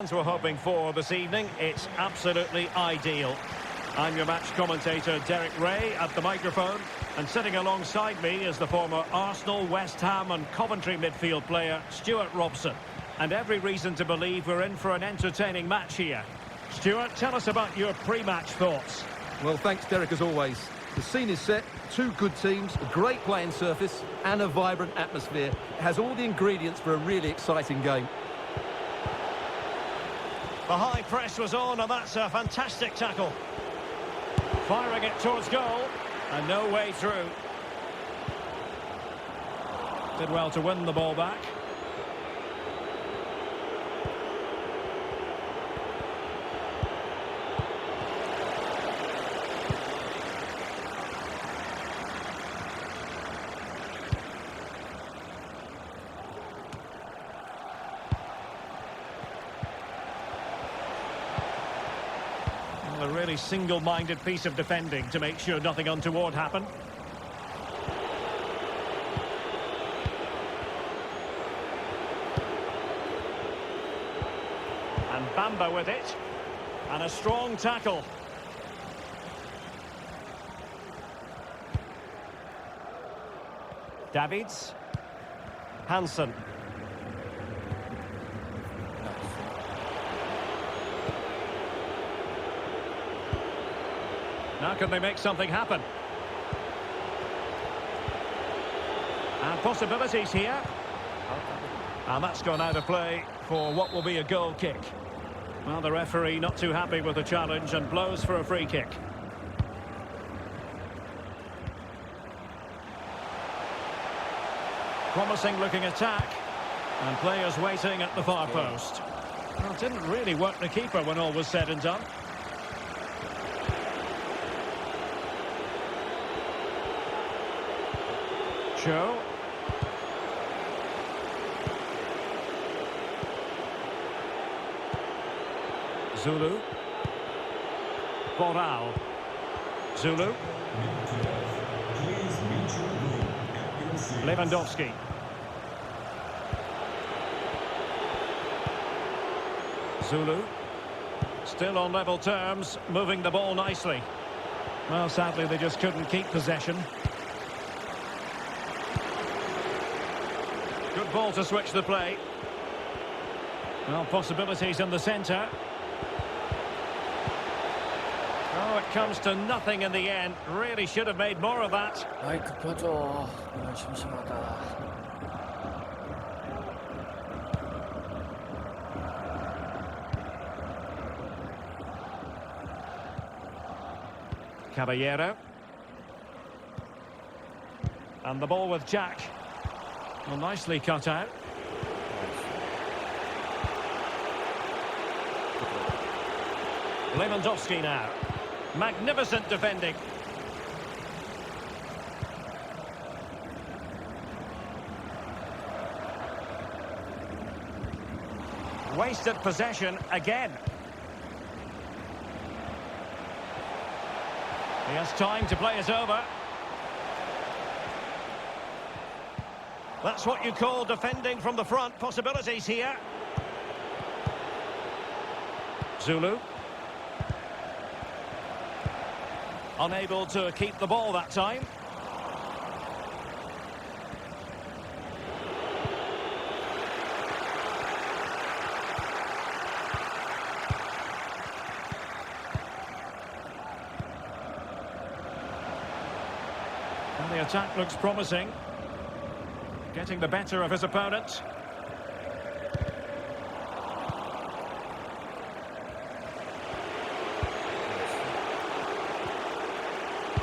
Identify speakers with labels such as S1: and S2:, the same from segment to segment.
S1: We're hoping for this evening. It's absolutely ideal. I'm your match commentator Derek Ray at the microphone, and sitting alongside me is the former Arsenal, West Ham and Coventry midfield player Stuart Robson. And every reason to believe we're in for an entertaining match here. Stuart, tell us about your pre-match thoughts.
S2: Well, thanks Derek, as always. The scene is set, two good teams, a great playing surface and a vibrant atmosphere. It has all the ingredients for a really exciting game.
S1: The high press was on, and that's a fantastic tackle. Firing it towards goal, and no way through. Did well to win the ball back. A really single-minded piece of defending to make sure nothing untoward happened. And Bamba with it. And a strong tackle. Davids. Hansen. Now can they make something happen? And possibilities here. And that's gone out of play for what will be a goal kick. Well, the referee not too happy with the challenge and blows for a free kick. Promising looking attack. And players waiting at the far post. Well, it didn't really work the keeper when all was said and done. Cho. Zulu. Boral. Zulu. Lewandowski. Zulu. Still on level terms, moving the ball nicely. Well, sadly, they just couldn't keep possession. Good ball to switch the play. Well, possibilities in the centre. Oh, it comes to nothing in the end. Really should have made more of that.
S3: 마이크 켜줘. 이건 심심하다.
S1: Caballero. And the ball with Jack. Well, nicely cut out. Lewandowski now. Magnificent defending. Wasted possession again. He has time to play it over. That's what you call defending from the front. Possibilities here. Zulu. Unable to keep the ball that time. And the attack looks promising. Getting the better of his opponent.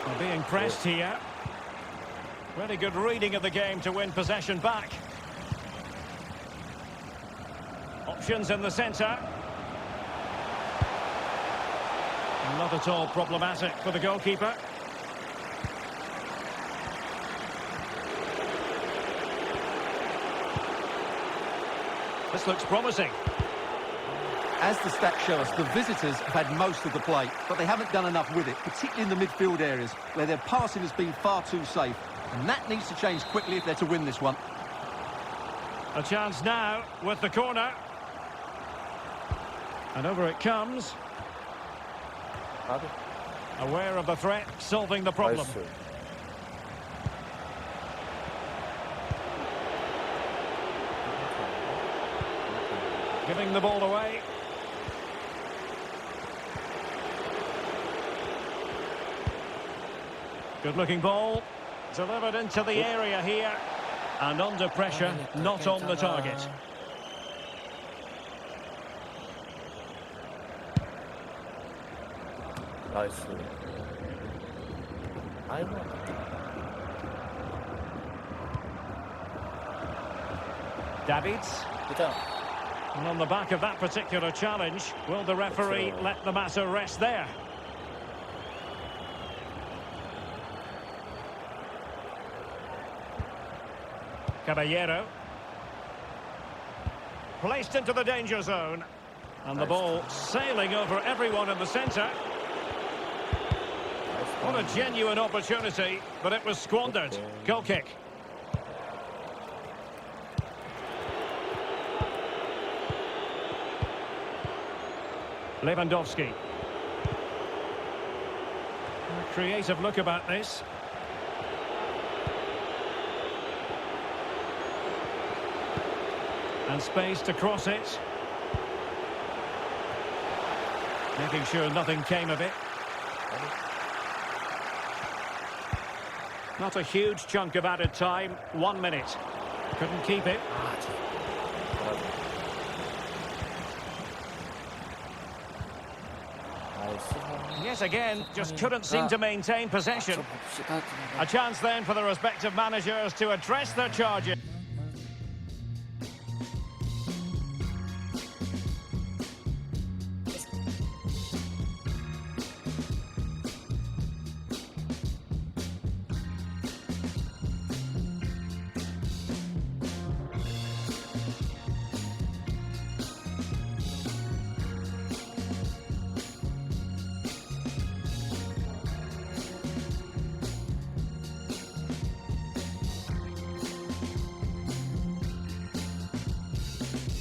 S1: Well, being pressed here. Really good reading of the game to win possession back. Options in the centre. Not at all problematic for the goalkeeper. This looks promising.
S2: As the stats show us, the visitors have had most of the play, but they haven't done enough with it, particularly in the midfield areas, where their passing has been far too safe. And that needs to change quickly if they're to win this one.
S1: A chance now with the corner. And over it comes.
S3: 나도.
S1: Aware of the threat, solving the problem.
S3: 나이스.
S1: Giving the ball away. Good-looking ball. Delivered into the area here. And under pressure, not on the target.
S3: 나이스. 아이고.
S1: Davids.
S3: 그죠?
S1: And on the back of that particular challenge, will the referee let the matter rest there? Caballero. Placed into the danger zone. And the ball sailing over everyone in the centre. What a genuine opportunity, but it was squandered. Goal kick. Lewandowski. A creative look about this. And space to cross it. Making sure nothing came of it. Not a huge chunk of added time. 1 minute. Couldn't keep it. Yes, again, just couldn't seem to maintain possession. A chance then for the respective managers to address their charges.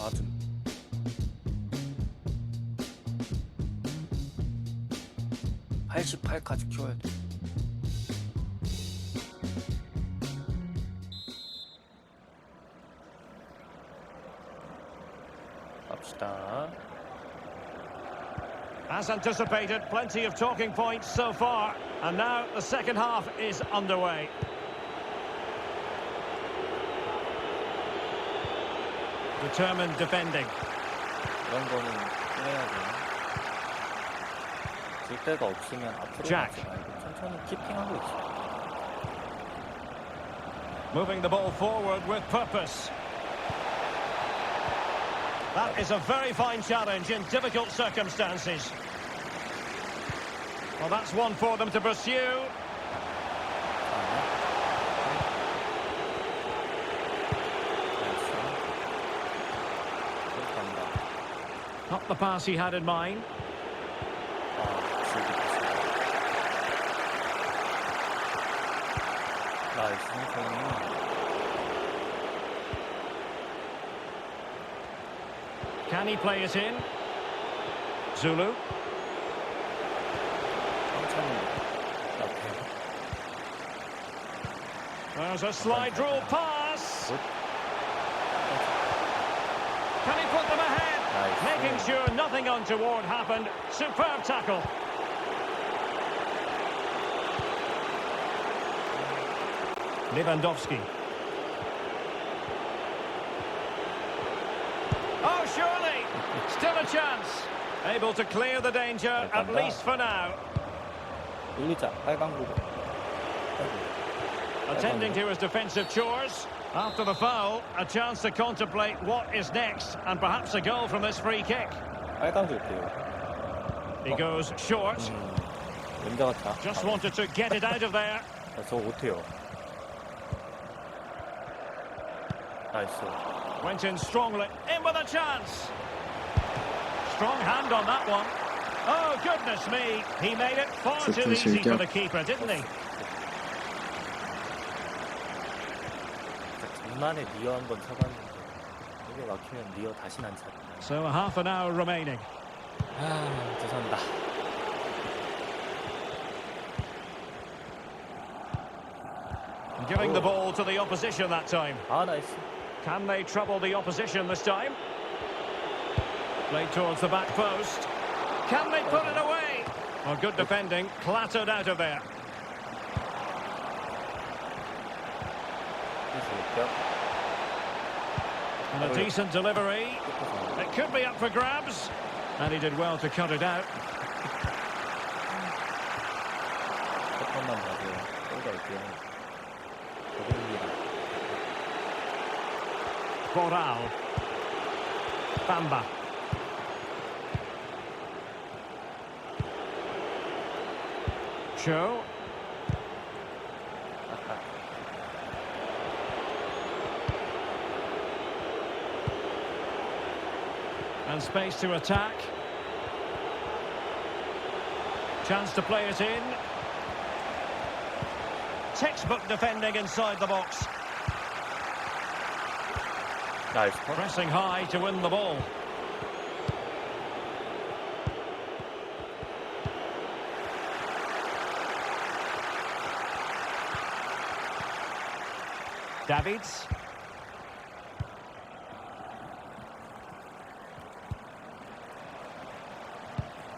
S3: 맞음. 88까지 키워야 돼. 갑시다.
S1: As anticipated, plenty of talking points so far. And now the second half is underway. Determined defending.
S3: 이런 거는 해야 돼. 줄 데가 없으면 앞으로
S1: Jack.
S3: 가지 말고 천천히 키핑하고 있어.
S1: Moving the ball forward with purpose. That is a very fine challenge in difficult circumstances. Well, that's one for them to pursue. Not the pass he had in mind. Can he play it in? Zulu. There's a slide rule pass. Can he put them ahead? Making sure nothing untoward happened. Superb tackle. Lewandowski. Oh, surely. Still a chance. Able to clear the danger, at least for now.
S3: 올리자. 빨간 구고.
S1: Attending to his defensive chores. After the foul, a chance to contemplate what is next, and perhaps a goal from this free kick.
S3: 빨간 줄게요.
S1: He goes short.
S3: 연자 같아.
S1: Just wanted to get it out of there.
S3: 저거 못해요. 나이스.
S1: Went in strongly. In with a chance. Strong hand on that one. Oh, goodness me. He made it far too easy for the keeper, didn't he?
S3: 전만에 리어 한번 차봤는데 이게 막히면 리어 다시는 안 차.
S1: So a half an hour remaining.
S3: 아, 죄송합니다.
S1: Giving the ball to the opposition that time.
S3: 아, 나이스.
S1: Can they trouble the opposition this time? Played towards the back post. Can they put it away? Well, good defending, clattered out of there. And a decent delivery. It could be up for grabs. And he did well to cut it out.
S3: 조금만 봐도 골가 있고요.
S1: Boral. Bamba. Cho. And space to attack. Chance to play it in. Textbook defending inside the box.
S3: 나이스.
S1: Pressing high to win the ball. Davids.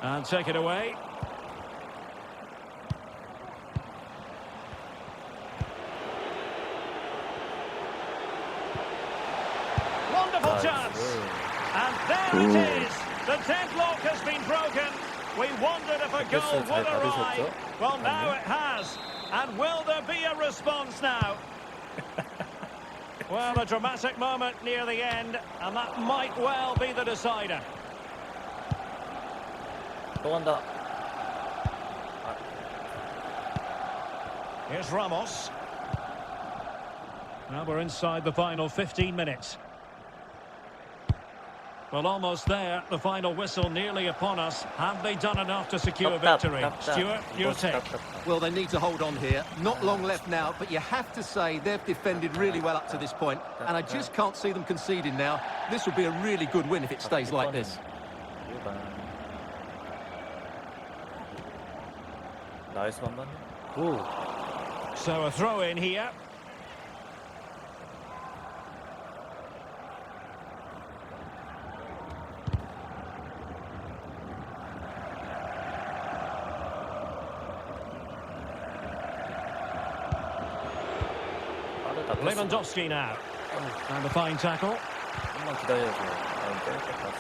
S1: And take it away. Wonderful chance. And there it is. The deadlock has been broken. We wondered if a goal would arrive. Well, now it has. And will there be a response now? Well, a dramatic moment near the end, and that might well be the decider.
S3: 또 간다.
S1: Here's Ramos. Now we're inside the final 15 minutes. Well, almost there. The final whistle nearly upon us. Have they done enough to secure victory? Stuart, your take.
S2: Well, they need to hold on here. Not long left now, but you have to say they've defended really well up to this point, and I just can't see them conceding now. This will be a really good win if it stays like this.
S3: 나이스 한번. 오.
S1: So a throw in here. Lewandowski now. And a fine tackle.
S3: 한번 기다려야죠. 뺄 때까지.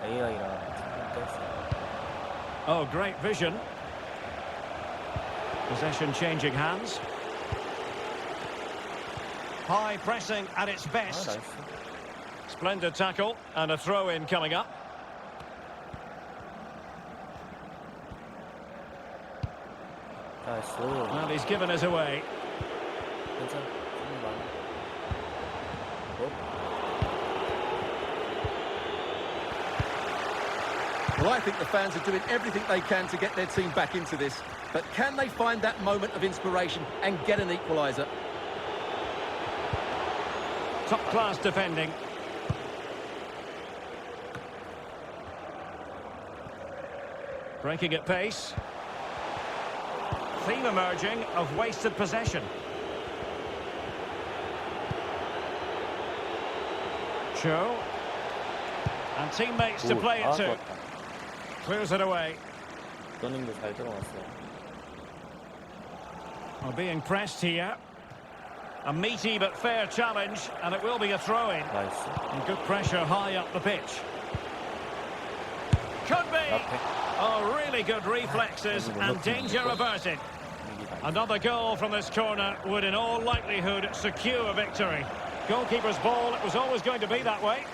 S3: AI랑 떴어요.
S1: Oh, great vision. Possession changing hands. High pressing at its
S3: 아,
S1: best.
S3: 나이스.
S1: Splendid tackle and a throw in coming up.
S3: 나이스.
S1: And he's given us away.
S3: 괜찮아. 힘이 많아.
S2: Well, I think the fans are doing everything they can to get their team back into this. But can they find that moment of inspiration and get an equaliser?
S1: Top-class defending. Breaking at pace. Theme emerging of wasted possession. Cho. And teammates to play it to. Clears it away.
S3: 러닝도 잘 들어갔어요.
S1: Well, being pressed here. A meaty but fair challenge, and it will be a throw-in.
S3: 나이스.
S1: And good pressure high up the pitch. Could be. Oh, really good reflexes and danger averted. Another goal from this corner would in all likelihood secure victory. Goalkeeper's ball, it was always going to be that way.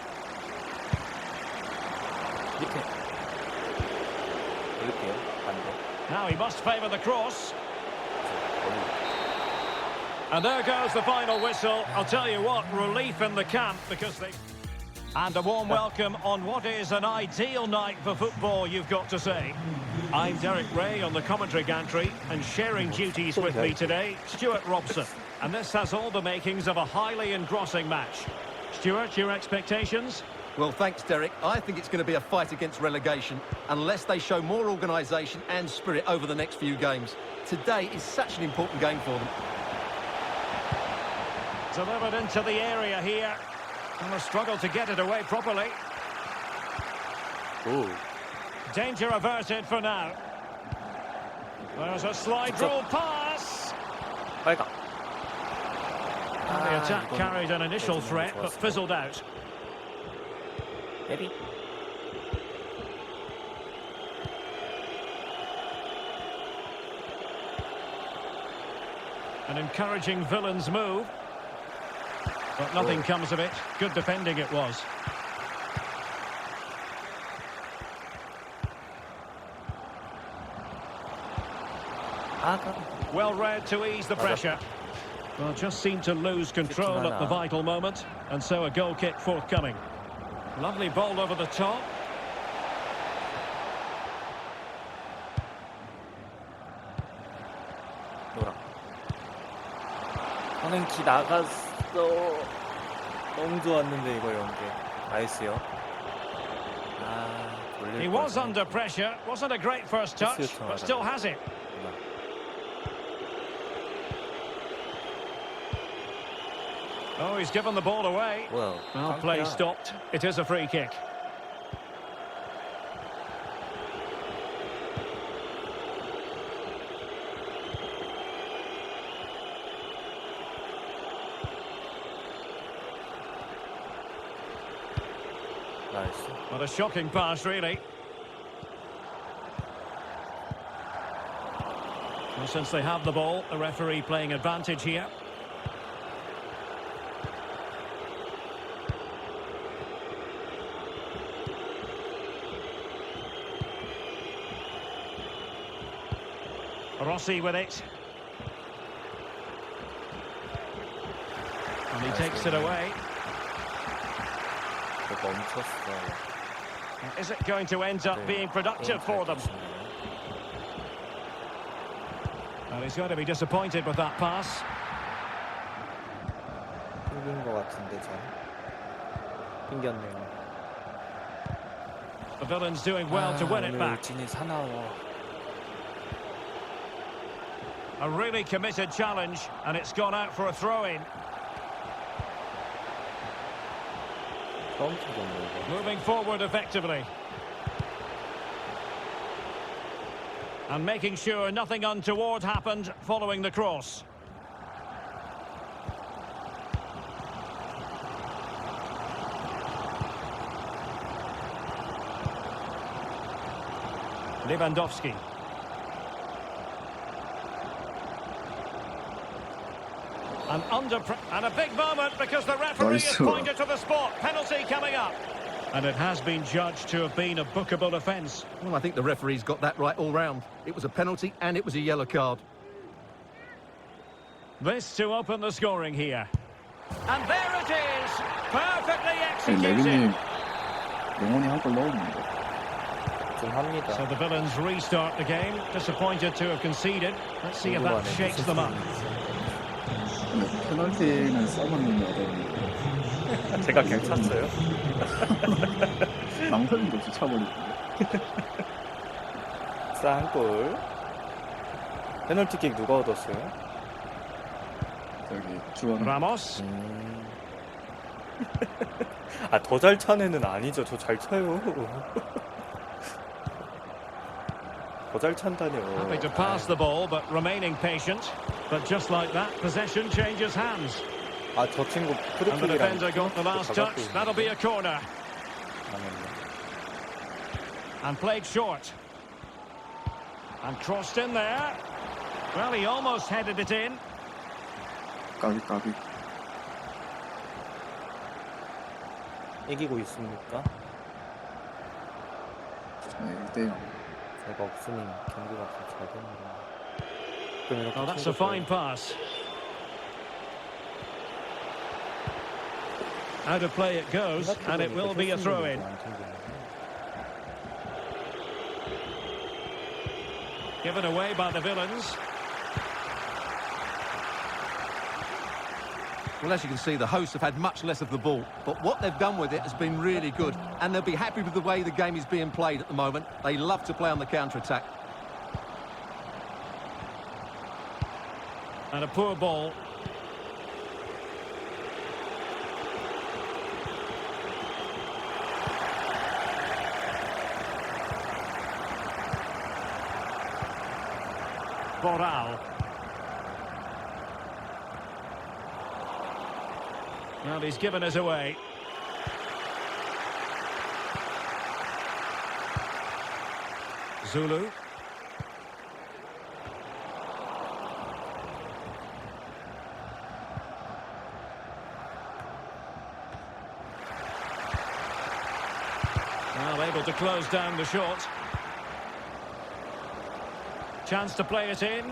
S3: 이렇게요. 반대.
S1: Now he must favour the cross. And there goes the final whistle. I'll tell you what, relief in the camp because they... And a warm welcome on what is an ideal night for football, you've got to say. I'm Derek Ray on the commentary gantry, and sharing duties with me today, Stuart Robson. And this has all the makings of a highly engrossing match. Stuart, your expectations?
S2: Well, thanks, Derek. I think it's going to be a fight against relegation unless they show more organisation and spirit over the next few games. Today is such an important game for them.
S1: Delivered into the area here. And a struggle to get it away properly.
S3: 오.
S1: Danger averted for now. There's a slide rule pass.
S3: 빨강.
S1: The attack carried an initial threat but fizzled out.
S3: maybe.
S1: An encouraging villain's move. But nothing comes of it. Good defending it was. Well read to ease the pressure. Well, just seemed to lose control at the vital moment. And so a goal kick forthcoming. Lovely ball over the top.
S3: 노랑. 하는 키 나갔어. 너무 좋았는데 이거 연계. 나이스요. 아,
S1: He was under pressure. Wasn't a great first touch, but still has it. Oh, he's given the ball away.
S3: Well,
S1: play stopped. It is a free kick.
S3: Nice.
S1: What a shocking pass, really. Well, since they have the ball, the referee playing advantage here. Rossi with it. And he takes it away. Is it going to end up being productive for them? Well, he's going to be disappointed with that pass.
S3: 튕긴 것 같은데 잘. 튕겼네요.
S1: The villain's doing well to win it back.
S3: 진이 사나워.
S1: A really committed challenge, and it's gone out for a throw-in. Moving forward effectively. And making sure nothing untoward happened following the cross. Lewandowski. And a big moment because the referee has pointed to the spot. Penalty coming up. And it has been judged to have been a bookable offence.
S2: Well, I think the referee's got that right all round. It was a penalty and it was a yellow card.
S1: This to open the scoring here. And there it is. Perfectly executed.
S4: 영원히 한 골 넣었는데.
S3: 좀 합니다.
S1: So the villains restart the game. Disappointed to have conceded. Let's see if that shakes them up.
S4: 페널티는 써먹는 어려운데.
S3: 제가 괜찮았어요?
S4: 망설임도 없이 차버리는데.
S3: 한 골. 페널티킥 누가 얻었어요?
S4: 저기 주원.
S1: Ramos.
S3: 아, 더 잘 찬 애는 아니죠. 저 잘 차요. 더 잘 찬다뇨.
S1: Happy to pass the ball, but remaining patient. But just like that, possession changes hands.
S3: 아, 저 친구
S1: And the defender got the last touch. That'll be a corner. And played short. And crossed in there. Well, he almost headed it in.
S4: 까비.
S3: 이기고 있습니까?
S4: 네, 1대0.
S3: 제가 없으니 경기가 잘 됩니다.
S1: Oh, that's a fine pass. Out of play it goes, and it will be a throw-in. Given away by the villains.
S2: Well, as you can see, the hosts have had much less of the ball, but what they've done with it has been really good, and they'll be happy with the way the game is being played at the moment. They love to play on the counter-attack.
S1: And a poor ball. Boral. Well, he's given us away. Zulu. Well, able to close down the shot. Chance to play it in.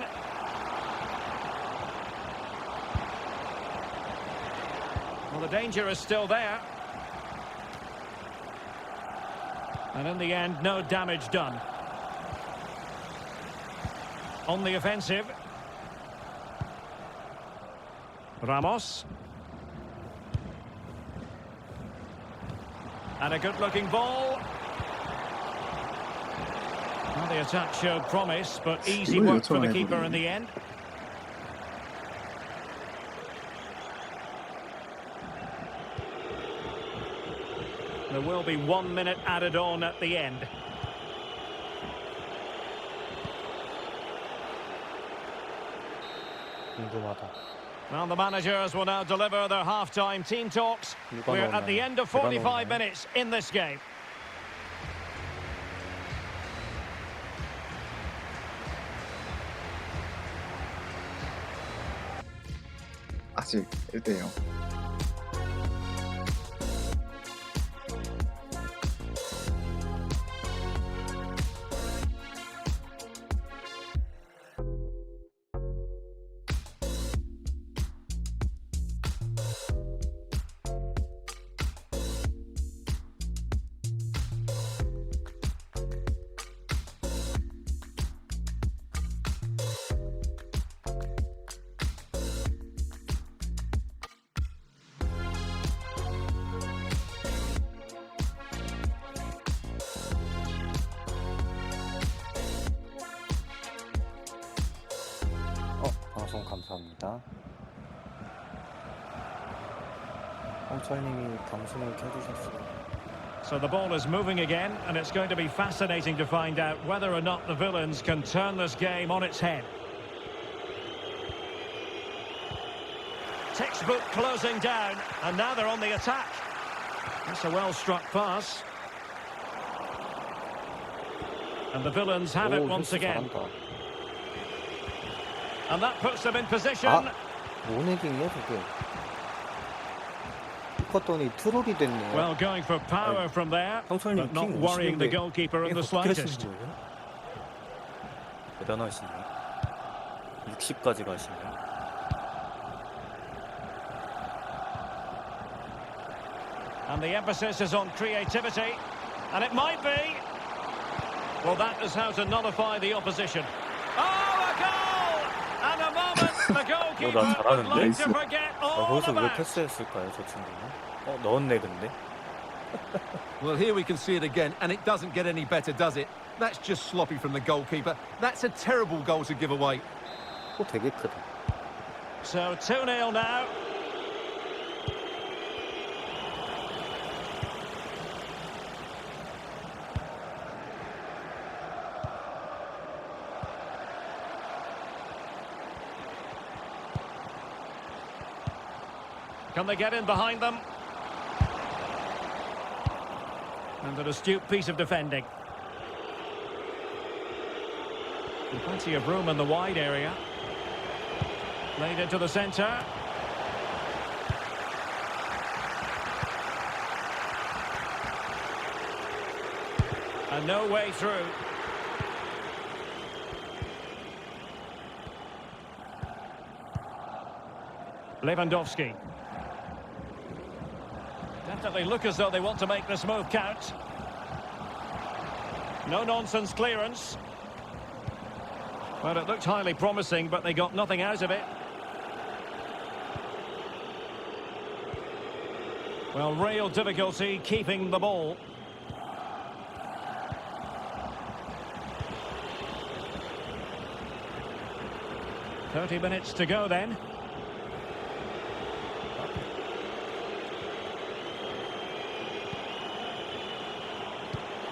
S1: Well, the danger is still there. And in the end, no damage done. On the offensive. Ramos. And a good-looking ball. Well, the attack showed promise, but easy work for the keeper in the end. There will be 1 minute added on at the end.
S3: 궁금하다.
S1: Well, the managers will now deliver their half-time team talks. We're at the end of 45 minutes in this game.
S4: 아직 1대0.
S3: 방송 감사합니다. 홍철님이 방송을 켜주셨어요.
S1: So the ball is moving again, and it's going to be fascinating to find out whether or not the villains can turn this game on its head. Textbook closing down, and now they're on the attack. That's a well-struck pass. And the villains have it once again. And that puts them in position.
S3: 모네깅이야 저게. 컸더니 트롤이 됐네요.
S1: Well, going for power from there, but not worrying the goalkeeper in the slightest.
S3: 대단하시네. 60까지 가시네.
S1: And the emphasis is on creativity, and it might be. Well, that is how to nullify the opposition. Oh, a goal! And a moment, the goalkeeper would like to forget all
S3: 거기서 왜
S1: about.
S3: 패스했을까요, 저 친구는? 넣었네, 근데.
S2: Well, here we can see it again, and it doesn't get any better, does it? That's just sloppy from the goalkeeper. That's a terrible goal to give away.
S3: 되게 크다.
S1: So 2-0 now. Can they get in behind them? And an astute piece of defending. And plenty of room in the wide area. Played into the centre. And no way through. Lewandowski. Definitely look as though they want to make this move count. No-nonsense clearance. Well, it looked highly promising, but they got nothing out of it. Well, real difficulty keeping the ball. "30 minutes to go then.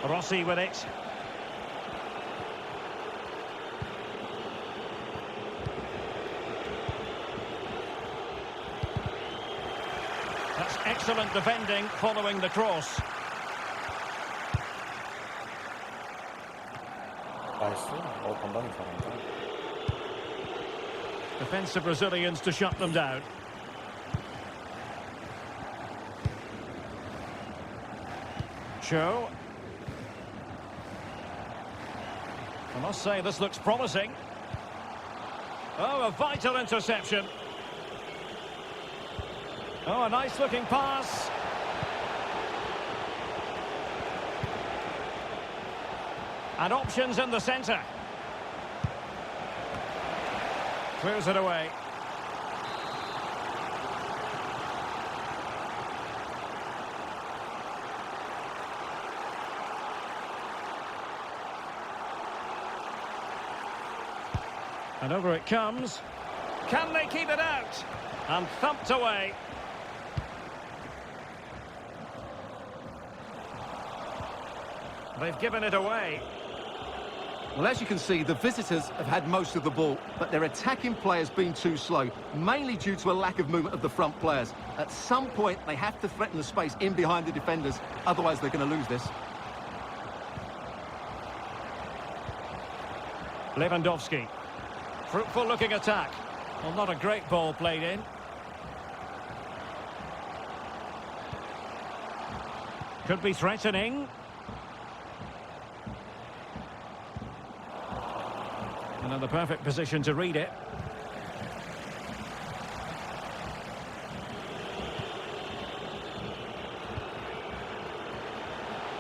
S1: Rossi with it. That's excellent defending following the cross.
S3: 나이스. 반반이 잘한다.
S1: Defensive Brazilians to shut them down. Cho. I must say this looks promising. Oh, a vital interception. Oh, a nice looking pass. And options in the centre. Clears it away. And over it comes. Can they keep it out? And thumped away. They've given it away.
S2: Well, as you can see, the visitors have had most of the ball, but their attacking play has been too slow, mainly due to a lack of movement of the front players. At some point, they have to threaten the space in behind the defenders, otherwise they're going to lose this.
S1: Lewandowski. Fruitful looking attack. Well, not a great ball played in. Could be threatening. And in the perfect position to read it.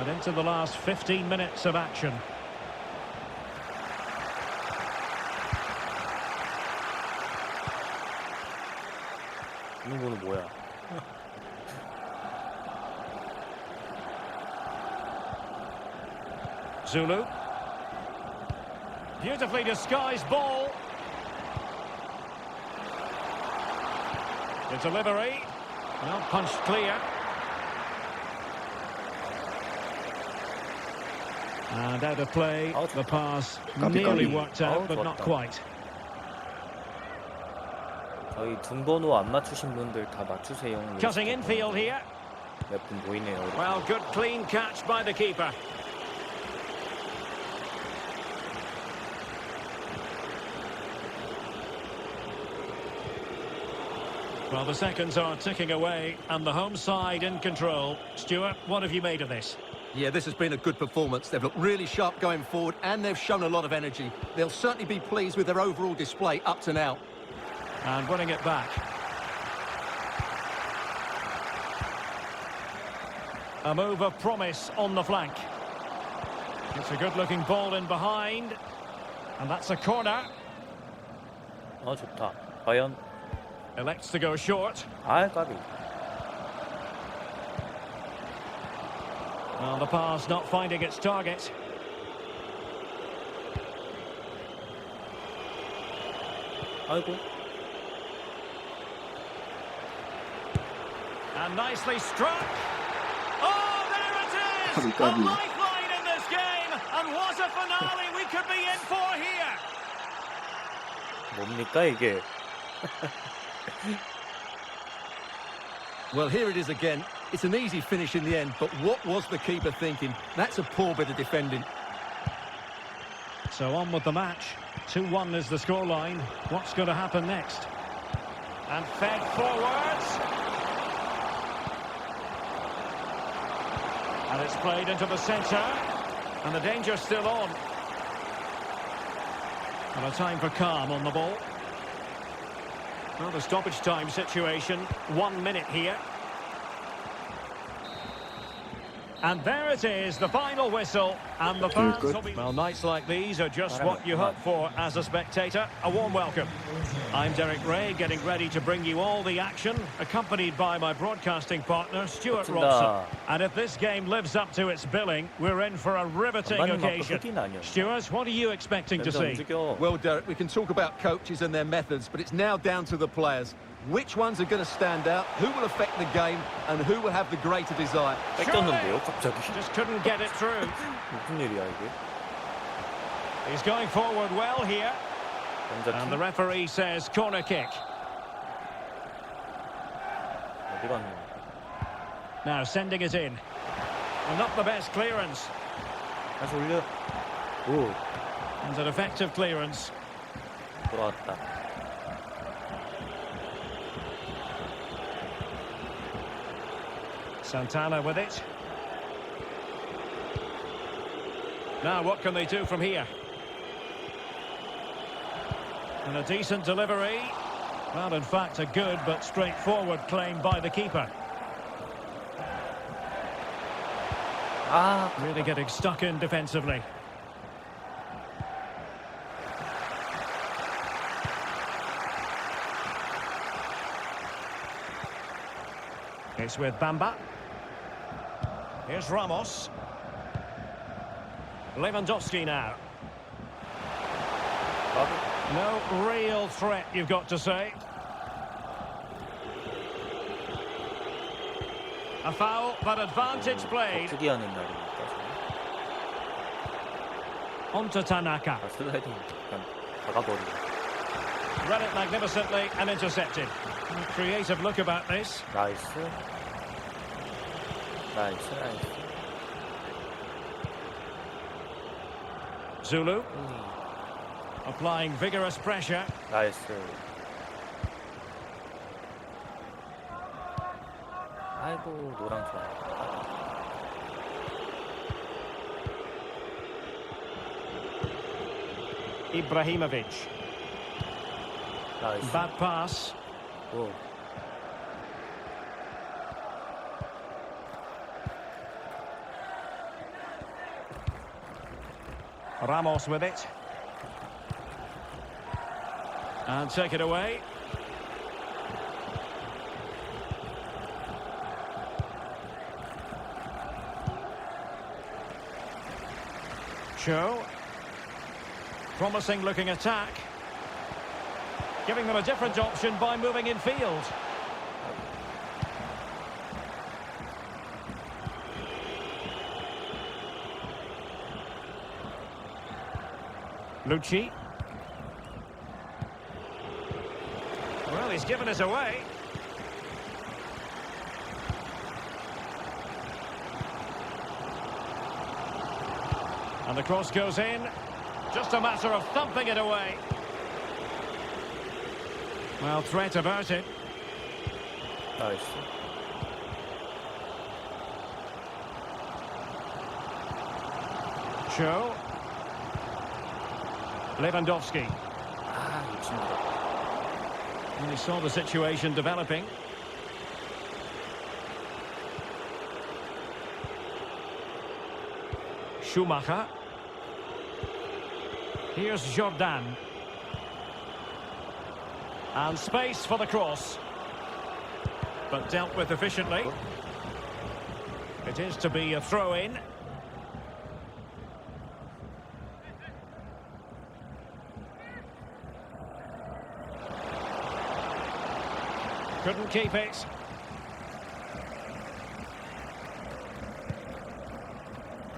S1: And into the last 15 minutes of action.
S3: 이거는 뭐야?
S1: Zulu. Beautifully disguised ball. The delivery. Well, punched clear. And out of play. The pass nearly worked out, but not quite.
S3: 저희 등번호 안 맞추신 분들 다 맞추세요.
S1: Cutting infield here.
S3: 몇 분 보이네요.
S1: Well, good clean catch by the keeper. Well, the seconds are ticking away, and the home side in control. Stuart, what have you made of this?
S2: Yeah, this has been a good performance. They've looked really sharp going forward, and they've shown a lot of energy. They'll certainly be pleased with their overall display up to now.
S1: And winning it back. A move of promise on the flank. It's a good-looking ball in behind. And that's a corner.
S3: 좋다. 과연?
S1: Elects to go short.
S3: 까비.
S1: Well, the pass not finding its target.
S3: 아이고.
S1: And nicely struck. Oh, there it is! A
S4: 까비.
S1: lifeline in this game. And what a finale we could be in for here.
S3: 뭡니까 이게?
S2: Well, here it is again. It's an easy finish in the end, but what was the keeper thinking? That's a poor bit of defending.
S1: So on with the match. 2-1 is the scoreline. What's going to happen next? And fed forwards. And it's played into the centre. And the danger's still on. And a time for calm on the ball. Well, the stoppage time situation. 1 minute here. And there it is, the final whistle, and the fans will be... Well, nights like these are just what you hope for as a spectator. A warm welcome. I'm Derek Ray, getting ready to bring you all the action, accompanied by my broadcasting partner, Stuart Robson. And if this game lives up to its billing, we're in for a riveting occasion. Stuart, what are you expecting to see?
S2: Well, Derek, we can talk about coaches and their methods, but it's now down to the players. Which ones are going to stand out, who will affect the game, and who will have the greater desire?
S3: 뺏겼는데요, 갑자기.
S1: Just couldn't get it through.
S3: 무슨 일이야 이게?
S1: He's going forward well here. And the referee says corner kick.
S3: 어디 갔냐?
S1: Now sending it in. And not the best clearance.
S3: 다시 올려. 오,
S1: And an effective clearance.
S3: 돌아왔다.
S1: Santana with it. Now what can they do from here? And a decent delivery. Well, in fact, a good but straightforward claim by the keeper. Really getting stuck in defensively. It's with Bamba. Here's Ramos. Lewandowski now. No real threat, you've got to say. A foul, but advantage played.
S3: 특이하는 날이니까.
S1: On to Tanaka.
S3: 슬라이딩 약간 박아버리네.
S1: Read it magnificently and intercepted. Creative look about this.
S3: 나이스. 나이스.
S1: Zulu. Applying vigorous pressure.
S3: 나이스. 아이고, 노랑 좋아.
S1: Ibrahimovic.
S3: 나이스.
S1: Bad pass.
S3: 오.
S1: Ramos with it. And take it away. Cho. Promising looking attack. Giving them a different option by moving in field. Lucci. Well, he's given us away. And the cross goes in. Just a matter of thumping it away. Well, threat averted.
S3: 나이스.
S1: Cho. Lewandowski.
S3: 미친다.
S1: And he saw the situation developing. Schumacher. Here's Jordan. And space for the cross. But dealt with efficiently. It is to be a throw-in. Couldn't keep it.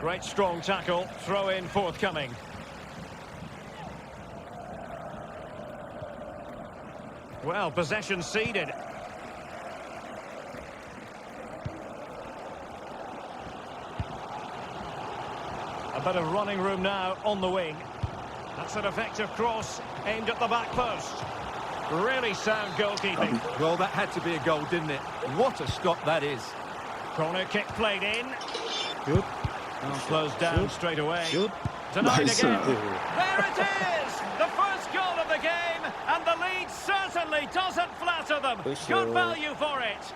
S1: Great strong tackle. Throw-in forthcoming. Well, possession ceded. A bit of running room now on the wing. That's an effective cross aimed at the back post. Really sound goalkeeping.
S2: Well, that had to be a goal, didn't it? What a stop that is.
S1: Corner kick played in.
S3: Good.
S1: And closed down straight away.
S3: Good.
S1: Denied
S4: Nice.
S1: again. There it is! The first goal of the game, and the lead certainly doesn't flatter them.
S3: Push
S1: Good
S3: it.
S1: value for it.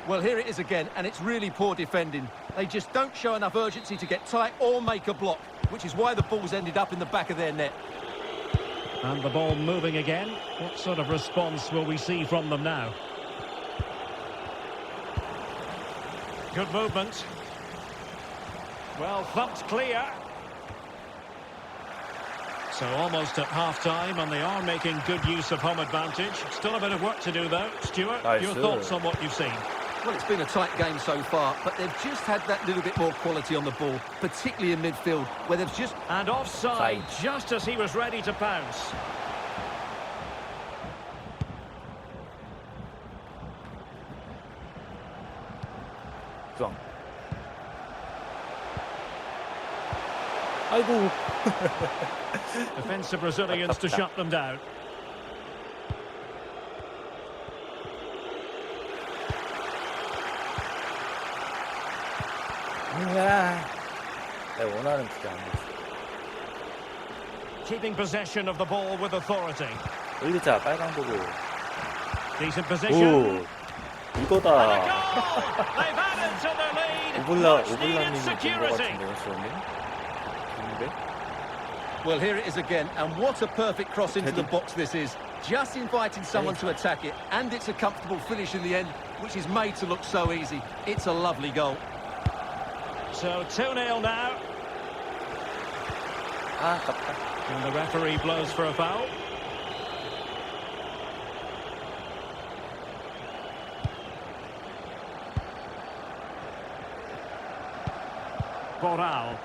S2: Well, here it is again, and it's really poor defending. They just don't show enough urgency to get tight or make a block, which is why the ball's ended up in the back of their net.
S1: And the ball moving again. What sort of response will we see from them now? Good movement. Well, thumped clear. So almost at half-time, and they are making good use of home advantage. Still a bit of work to do, though. Stuart,
S3: Nice.
S1: your thoughts on what you've seen?
S2: Well, it's been a tight game so far, but they've just had that little bit more quality on the ball, particularly in midfield, where they've just...
S1: And offside,
S3: Side.
S1: just as he was ready to pounce.
S3: 중앙. 아이고.
S1: Defensive Brazilians to shut them down.
S3: 야. 내가 원하는 그게 아니었어.
S1: Keeping possession of the ball with authority.
S3: 올리자 빨간 보고.
S1: Decent position.
S3: 오.
S1: And a
S3: 이거다.
S1: goal! They've added to their lead. Much needed
S3: 오블라님이 본 것
S1: security.
S3: 같은데요, 수원님? 근데?
S2: Well, here it is again, and what a perfect cross into the box this is. Just inviting someone to attack it, and it's a comfortable finish in the end, which is made to look so easy. It's a lovely goal.
S1: So 2-0 now.
S3: 아, 아깝다.
S1: And the referee blows for a foul. Boral.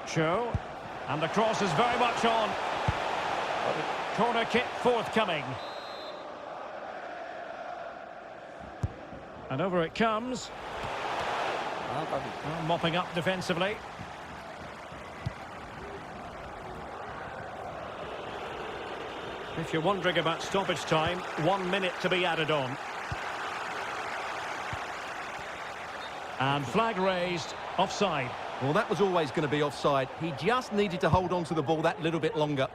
S1: Cho. And the cross is very much on. Corner kick forthcoming. And over it comes.
S3: 아, 까비.
S1: Mopping up defensively. If you're wondering about stoppage time, 1 minute to be added on. And flag raised, offside.
S2: Well, that was always going to be offside. He just needed to hold on to the ball that little bit longer.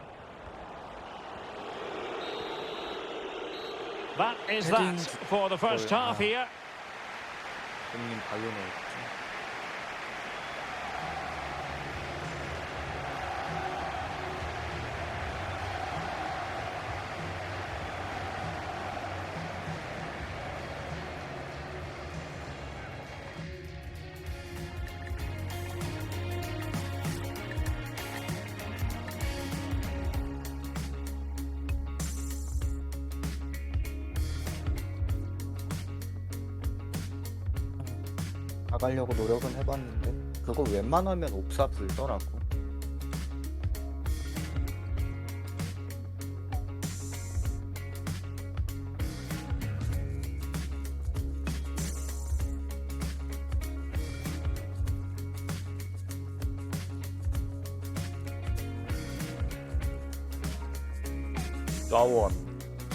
S1: That is that for the first half here.
S3: 형님 발로 넣었지. 나가려고 노력은 해봤는데 그거 웬만하면 옥사 불더라고.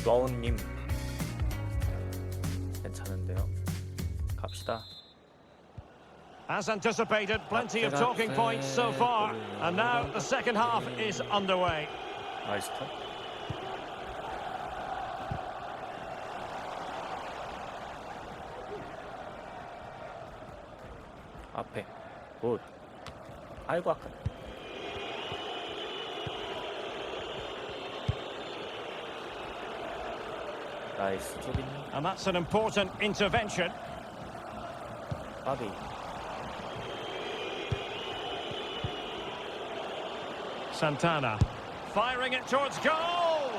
S3: 좌원님 괜찮은데요? 갑시다.
S1: As anticipated, plenty of talking points so far. And now the second half is underway.
S3: 나이스 턴. 앞에 굿. 아이고 아까. 나이스 조빈.
S1: And that's an important intervention.
S3: 까비.
S1: Santana firing it towards goal.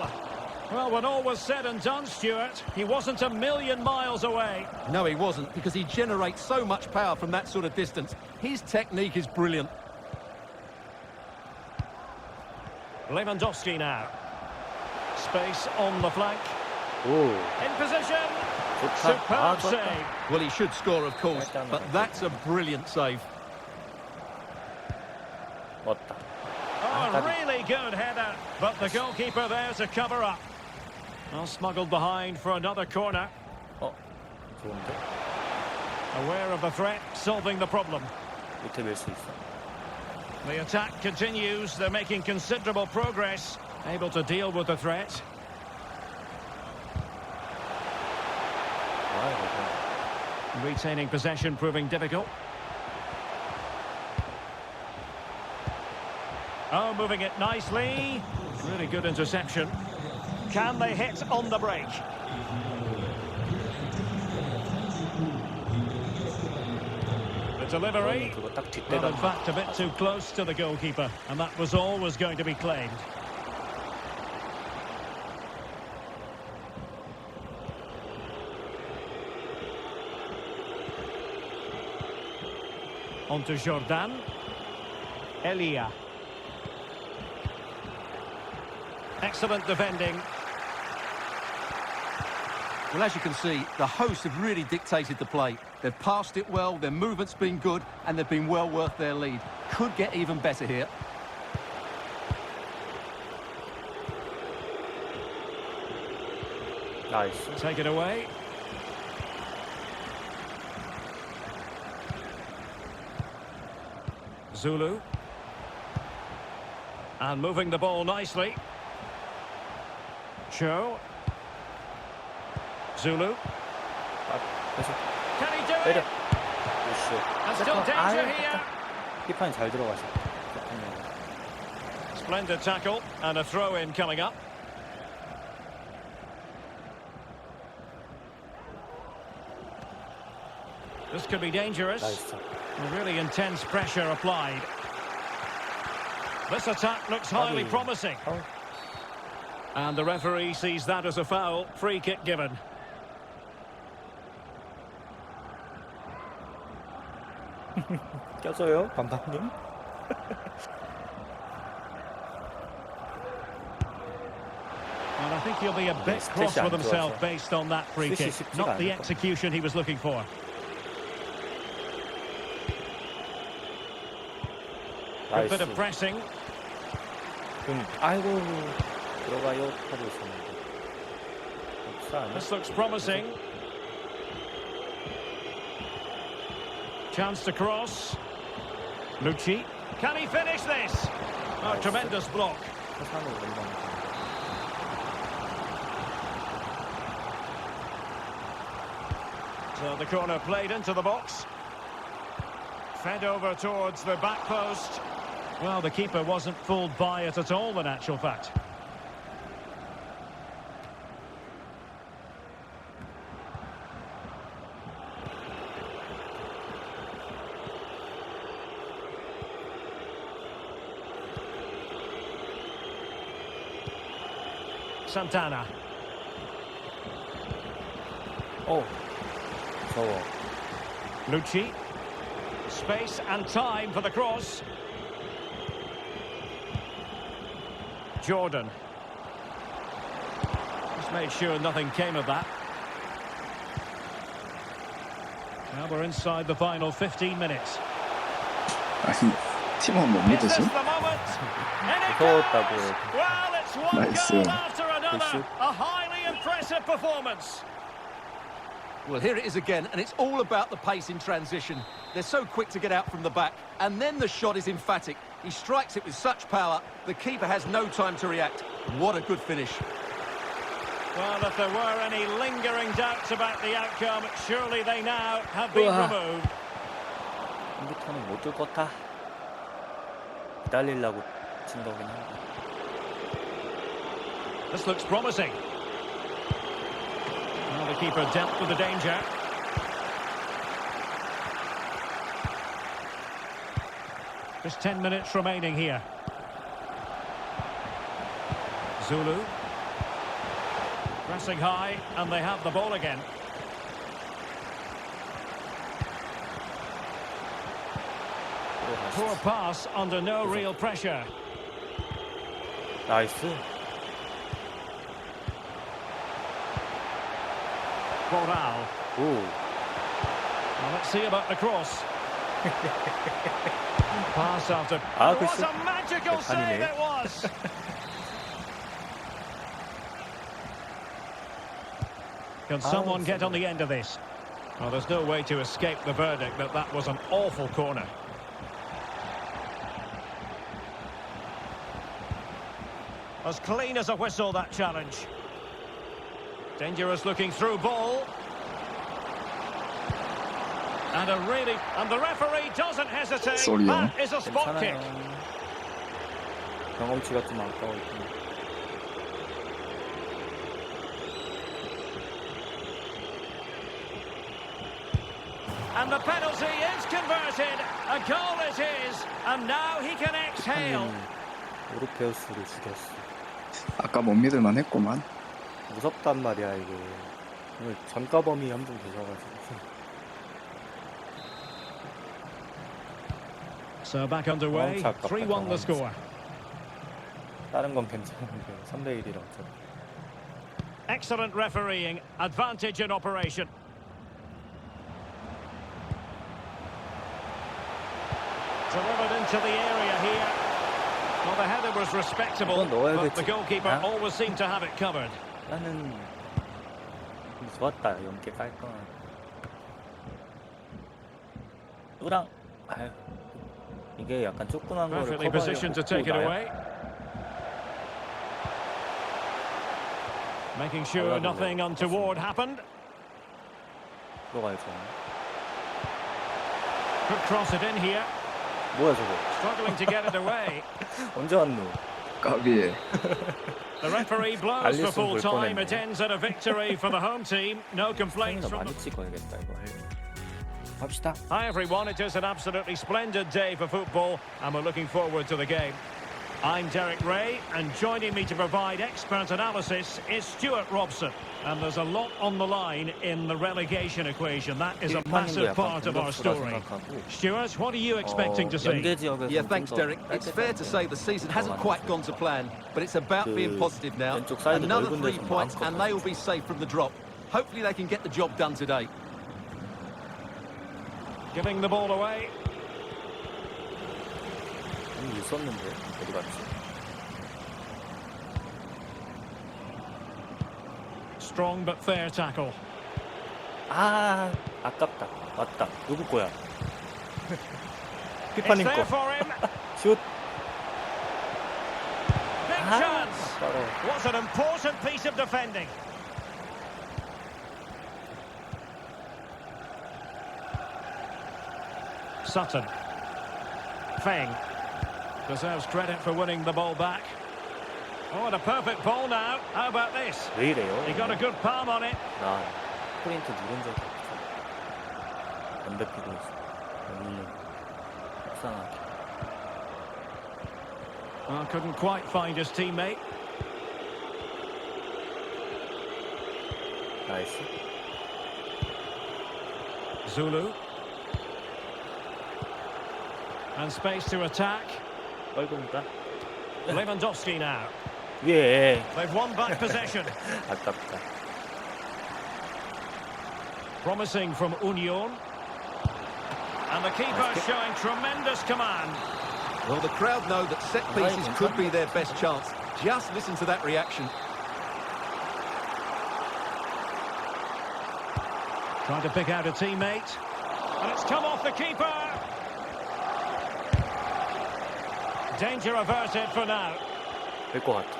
S1: Well, when all was said and done, Stuart, he wasn't a million miles away.
S2: No, he wasn't, because he generates so much power from that sort of distance. His technique is brilliant.
S1: Lewandowski now. Space on the flank.
S3: 오.
S1: In position.
S3: 좋다.
S1: Superb
S3: 좋다.
S1: save.
S2: Well, he should score, of course, but that's a brilliant save.
S3: 맞다.
S1: Oh, really good header. But the goalkeeper there to cover up. Well, smuggled behind for another corner.
S3: 좋은데?
S1: Aware of the threat, solving the problem.
S3: 밑에 밀 수 있어.
S1: The attack continues. They're making considerable progress. Able to deal with the threat.
S3: 이거.
S1: Retaining possession proving difficult. Oh, moving it nicely. Really good interception. Can they hit on the break? The delivery.
S3: 그거 딱
S1: Well,
S3: 뒷대가.
S1: in fact, a bit too close to the goalkeeper, and that was always going to be claimed. On to Jordan. Elia. Excellent defending.
S2: Well, as you can see, the hosts have really dictated the play. They've passed it well, their movement's been good, and they've been well worth their lead. Could get even better here.
S3: 나이스.
S1: Take it away. Zulu. And moving the ball nicely. Cho. Zulu.
S3: 계속
S1: Can he do
S3: 때려.
S1: it?
S3: 오씨.
S1: And still danger here.
S3: 피판이 잘 들어가셔.
S1: Splendid tackle and a throw-in coming up. This could be dangerous.
S3: 나이스.
S1: Really intense pressure applied. This attack looks highly
S3: 아니.
S1: promising.
S3: 아우.
S1: And the referee sees that as a foul. Free kick given.
S3: 껴줘요, 감독님.
S1: And I think he'll be a bit cross with himself based on that free kick. Not the execution he was looking for. Good bit of pressing.
S3: 아이고 들어가요 하고 있었는데. 없어 아니야?
S1: This looks promising. Chance to cross. Lucci. Can he finish this? Oh, tremendous block.
S3: 세상을 넘어가는.
S1: So the corner played into the box. Fed over towards the back post. Well, the keeper wasn't fooled by it at all, in actual fact. Santana.
S3: 어, 무서워.
S1: Lucci. Space and time for the cross. Jordan. Just made sure nothing came of that. Now we're inside the final 15 minutes.
S4: 아니, 팀원 못
S1: Is this
S4: 믿으시?
S1: the moment? And it
S3: 무서웠다고.
S1: goes! Well, it's one
S4: Nice.
S1: goal after another.
S3: Nice.
S1: A highly impressive performance.
S2: Well, here it is again, and it's all about the pace in transition. They're so quick to get out from the back, and then the shot is emphatic. He strikes it with such power, the keeper has no time to react. What a good finish.
S1: Well, if there were any lingering doubts about the outcome, surely they now have been
S3: 우와.
S1: removed.
S3: 컴퓨터는 못 줄 것 같아. 기다리려고 친 거긴 한데.
S1: This looks promising. Well, the keeper dealt with the danger. Just 10 minutes remaining here. Zulu. Pressing high, and they have the ball again. Poor pass under no real pressure.
S3: 나이스.
S1: Boral.
S3: 오.
S1: Well, let's see about the cross. Pass after.
S3: 아,
S1: What
S3: 글쎄.
S1: a magical save
S3: 아니네.
S1: it was. Can someone get on the end of this? Well, there's no way to escape the verdict that that was an awful corner. As clean as a whistle, that challenge. Dangerous looking through ball. And the referee doesn't hesitate.
S4: Sorry,
S1: That is a spot kick.
S3: 괜찮아요. 경험치가 좀 아까워 있긴.
S1: And the penalty is converted. A goal it is. And now he can exhale.
S3: 오르페우스를 죽였어.
S4: 아까 못 믿을만 했구만.
S3: 무섭단 말이야 이게. 오늘 전과범위 한 분 계셔가지고.
S1: So back underway. 3-1 the score.
S3: 다른 건 괜찮은데 3대1이라 어쩌고.
S1: Excellent refereeing. Advantage in operation. Delivered into the area here. Well, the header was respectable, but the goalkeeper always seemed to have it covered.
S3: 나는 좋았다. 연계 깔끔한. 우랑. 아유. 이게 약간 조그만 거를
S1: Perfectly positioned to take it away. Making sure nothing untoward happened.
S3: 들어가야죠.
S1: Could cross it in here.
S3: 뭐야 저거?
S1: Struggling to get it away.
S3: 언제 왔노?
S4: 까비에.
S1: The referee blows for full time. It ends at a victory for the home team. No complaints from
S3: 많이 찍어야겠다 이거 할. 갑시다.
S1: Hi everyone, it is an absolutely splendid day for football and we're looking forward to the game. I'm Derek Ray and joining me to provide expert analysis is Stuart Robson. And there's a lot on the line in the relegation equation. That is a massive part of our story. Stuart, what are you expecting to see?
S2: Yeah, thanks, Derek. It's fair to say the season hasn't quite gone to plan, but it's about being positive now. Another 3 points and they will be safe from the drop. Hopefully they can get the job done today.
S1: Giving the ball away.
S3: 있었는데 어디 갔지?
S1: Strong but fair tackle.
S3: 아, 아깝다. 맞다. 누구 거야?
S1: It's
S3: 피파님
S1: there
S3: 거.
S1: for him.
S3: 슛.
S1: Big chance. What an important piece of defending. Sutton. Feng. Deserves credit for winning the ball back. Oh, and a perfect ball now. How about this?
S3: 왜 이래요?
S1: He got a good palm on it.
S3: 나 프린트 누른 적이 없어. 안 뱉히고 있어. 너무 속상하게.
S1: Well, couldn't quite find his teammate.
S3: 나이스.
S1: Zulu. And space to attack.
S3: 뻘금이다.
S1: Lewandowski now.
S3: 예.
S1: They've won back possession.
S3: 아깝다.
S1: Promising from Union. And the keeper showing tremendous command.
S2: Well, the crowd know that set pieces could be their best chance. Just listen to that reaction.
S1: Trying to pick out a teammate. And it's come off the keeper. Danger averted for now.
S3: 될 것 같아.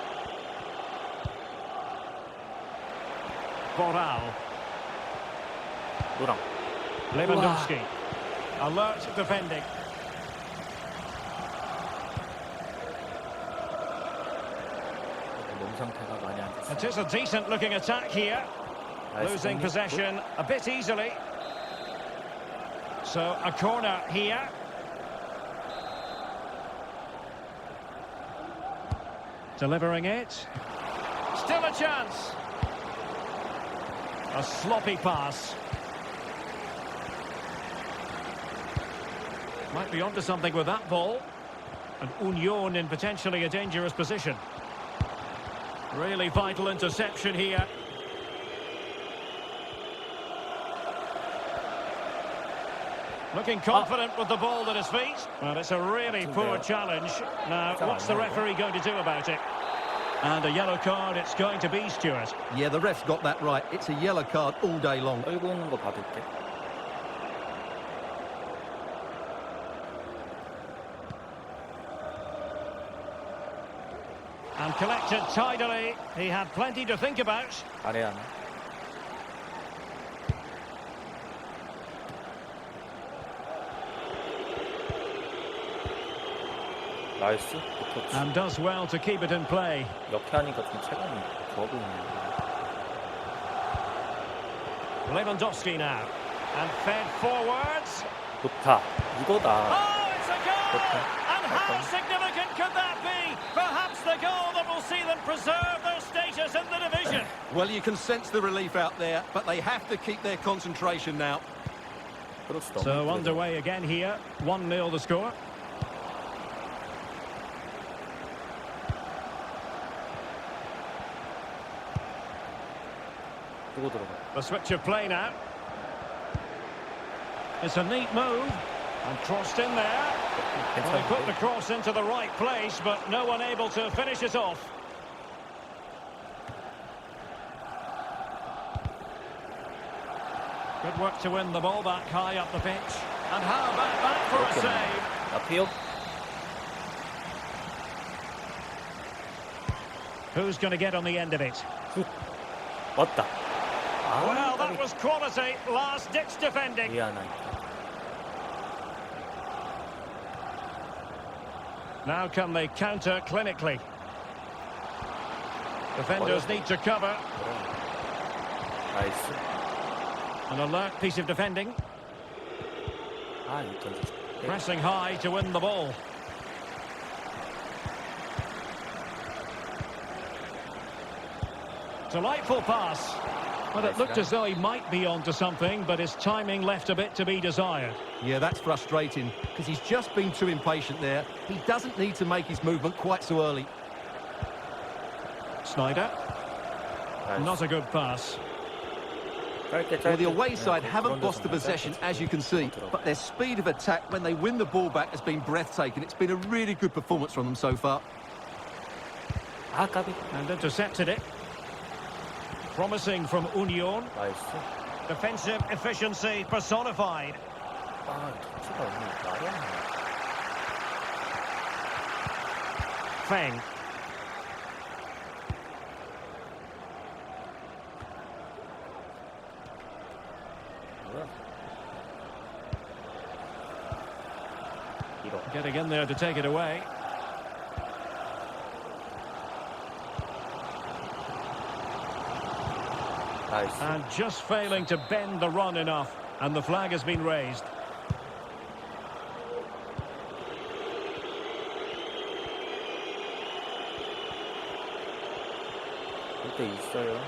S1: Boral.
S3: 노랑.
S1: Lewandowski. Alert defending.
S3: 몸 상태가 많이 안 좋아.
S1: It is a decent looking attack here. Losing possession a bit easily. So a corner here. Delivering it. Still a chance. A sloppy pass. Might be onto something with that ball. And Union in potentially a dangerous position. Really vital interception here. Looking confident with the ball at his feet. Well, it's a really poor challenge. Now, what's the referee going to do about it? And a yellow card it's going to be, Stuart.
S2: Yeah, the ref's got that right. It's a yellow card all day long.
S3: 떨고 있는 거 받을게.
S1: And collected tidily. He had plenty to think about.
S3: 아래 하나. 나이스. 터치.
S1: And does well to keep it in play.
S3: 이렇게 하니까 좀 체감이 좋아 보이네.
S1: Lewandowski now. And fed forwards.
S3: 좋다. 이거다.
S1: Oh, it's a goal!
S3: Okay.
S1: And how significant could that be? Perhaps the goal that will see them preserve their status in the division.
S2: Well, you can sense the relief out there, but they have to keep their concentration now.
S1: So underway again here. 1-0 the score. The switch of play now. It's a neat move. And crossed in there. Well, he put the cross into the right place, but no one able to finish it off. Good work to win the ball back high up the pitch. And how about that for a save?
S3: 앞이요?
S1: Who's going to get on the end of it?
S3: 왔다.
S1: Well, that was quality. Last-ditch defending.
S3: 미안하다.
S1: Now can they counter clinically? Defenders need to cover.
S3: 나이스.
S1: An alert piece of defending.
S3: 아, 이거 던졌어.
S1: Pressing high to win the ball. Delightful pass. Well, it looked as though he might be onto something, but his timing left a bit to be desired.
S2: Yeah, that's frustrating, because he's just been too impatient there. He doesn't need to make his movement quite so early.
S1: Snyder. Not a good pass.
S2: Well, the away side haven't lost the possession, as you can see, but their speed of attack when they win the ball back has been breathtaking. It's been a really good performance from them so far.
S3: 아, 까비.
S1: And intercepted it. Promising from Union.
S3: 나이스.
S1: Defensive efficiency personified.
S3: 아, 터치가 오늘 말이 안 나.
S1: Feng.
S3: 뭐야? 이런.
S1: Getting in there to take it away.
S3: 나이스.
S1: And just failing to bend the run enough. And the flag has been raised.
S3: 그때 있어요.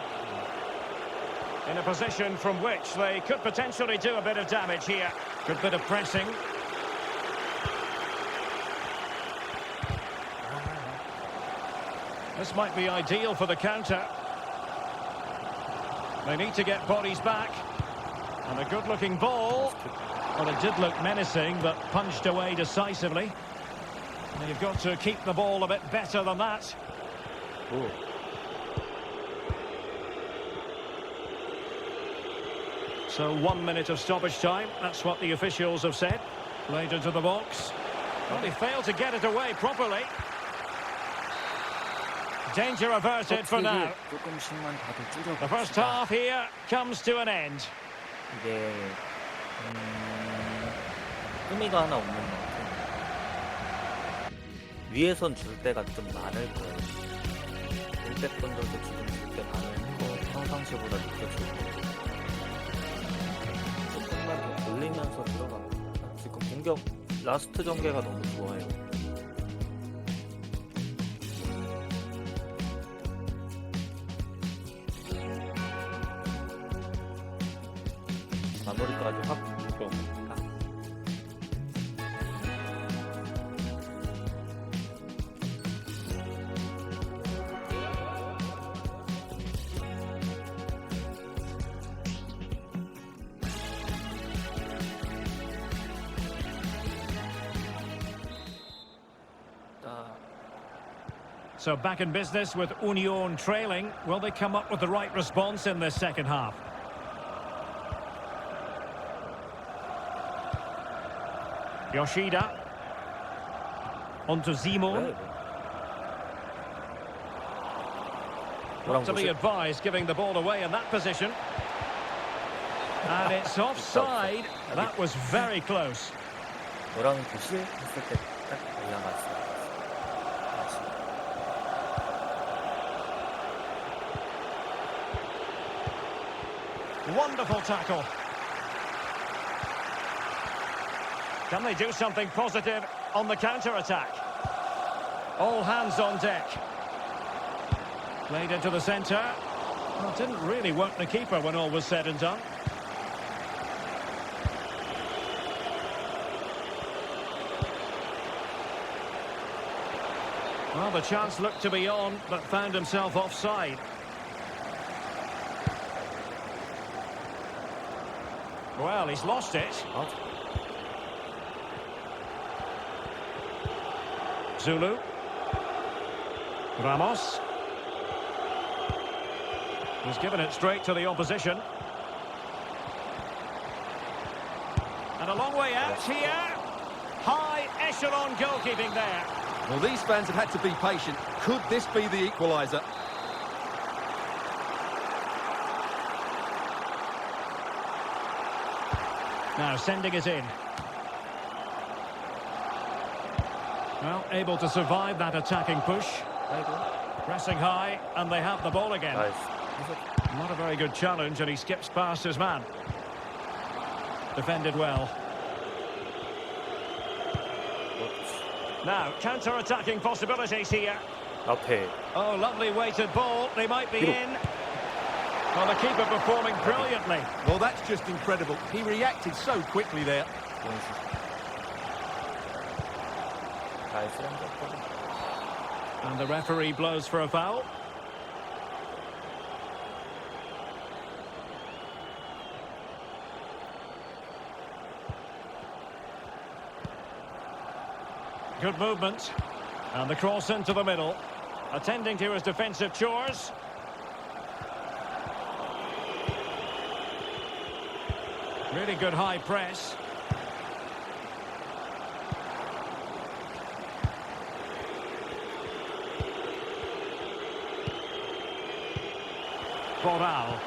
S1: In a position from which they could potentially do a bit of damage here. Good bit of pressing. This might be ideal for the counter. They need to get bodies back. And a good-looking ball. Well, it did look menacing, but punched away decisively. And you've got to keep the ball a bit better than that.
S3: 오.
S1: So 1 minute of stoppage time. That's what the officials have said. Played into the box. Well, they failed to get it away properly. Danger averted for now.
S3: 조금씩만 다들 줄여.
S1: The first half here comes to an end.
S3: 이게 의미가 하나 없는 것 같아요. 위에선 줄 때가 좀 많을 거예요. 일백분들도 지금 줄 때 많을 거 평상시보다 느껴질 거예요. 조금만 더 돌리면서 들어가면 지금 공격 라스트 전개가 너무 좋아요. 마무리까지 확 좀.
S1: So back in business with Union trailing. Will they come up with the right response in this second half? Yoshida. On to Simon. Not to be advised giving the ball away in that position. And it's offside. That was very close.
S3: 너랑 교실 했을 때 딱 올라갔어.
S1: Wonderful tackle. Can they do something positive on the counter-attack? All hands on deck. Played into the centre. Well, it didn't really work the keeper when all was said and done. Well, the chance looked to be on, but found himself offside. Well, he's lost it.
S3: What?
S1: Zulu. Ramos. He's given it straight to the opposition. And a long way out here. High echelon goalkeeping there.
S2: Well, these fans have had to be patient. Could this be the equaliser?
S1: Now sending it in. Well, able to survive that attacking push. Pressing high, and they have the ball again.
S3: 나이스.
S1: Not a very good challenge, and he skips past his man. Defended well. Now, counter-attacking possibilities here.
S3: 앞에.
S1: Oh, lovely weighted ball. They might be in. Well, the keeper performing brilliantly.
S2: Well, that's just incredible. He reacted so quickly there.
S3: 나이스 란잡거든.
S1: And the referee blows for a foul. Good movement. And the cross into the middle. Attending to his defensive chores. Really good high press. Boral.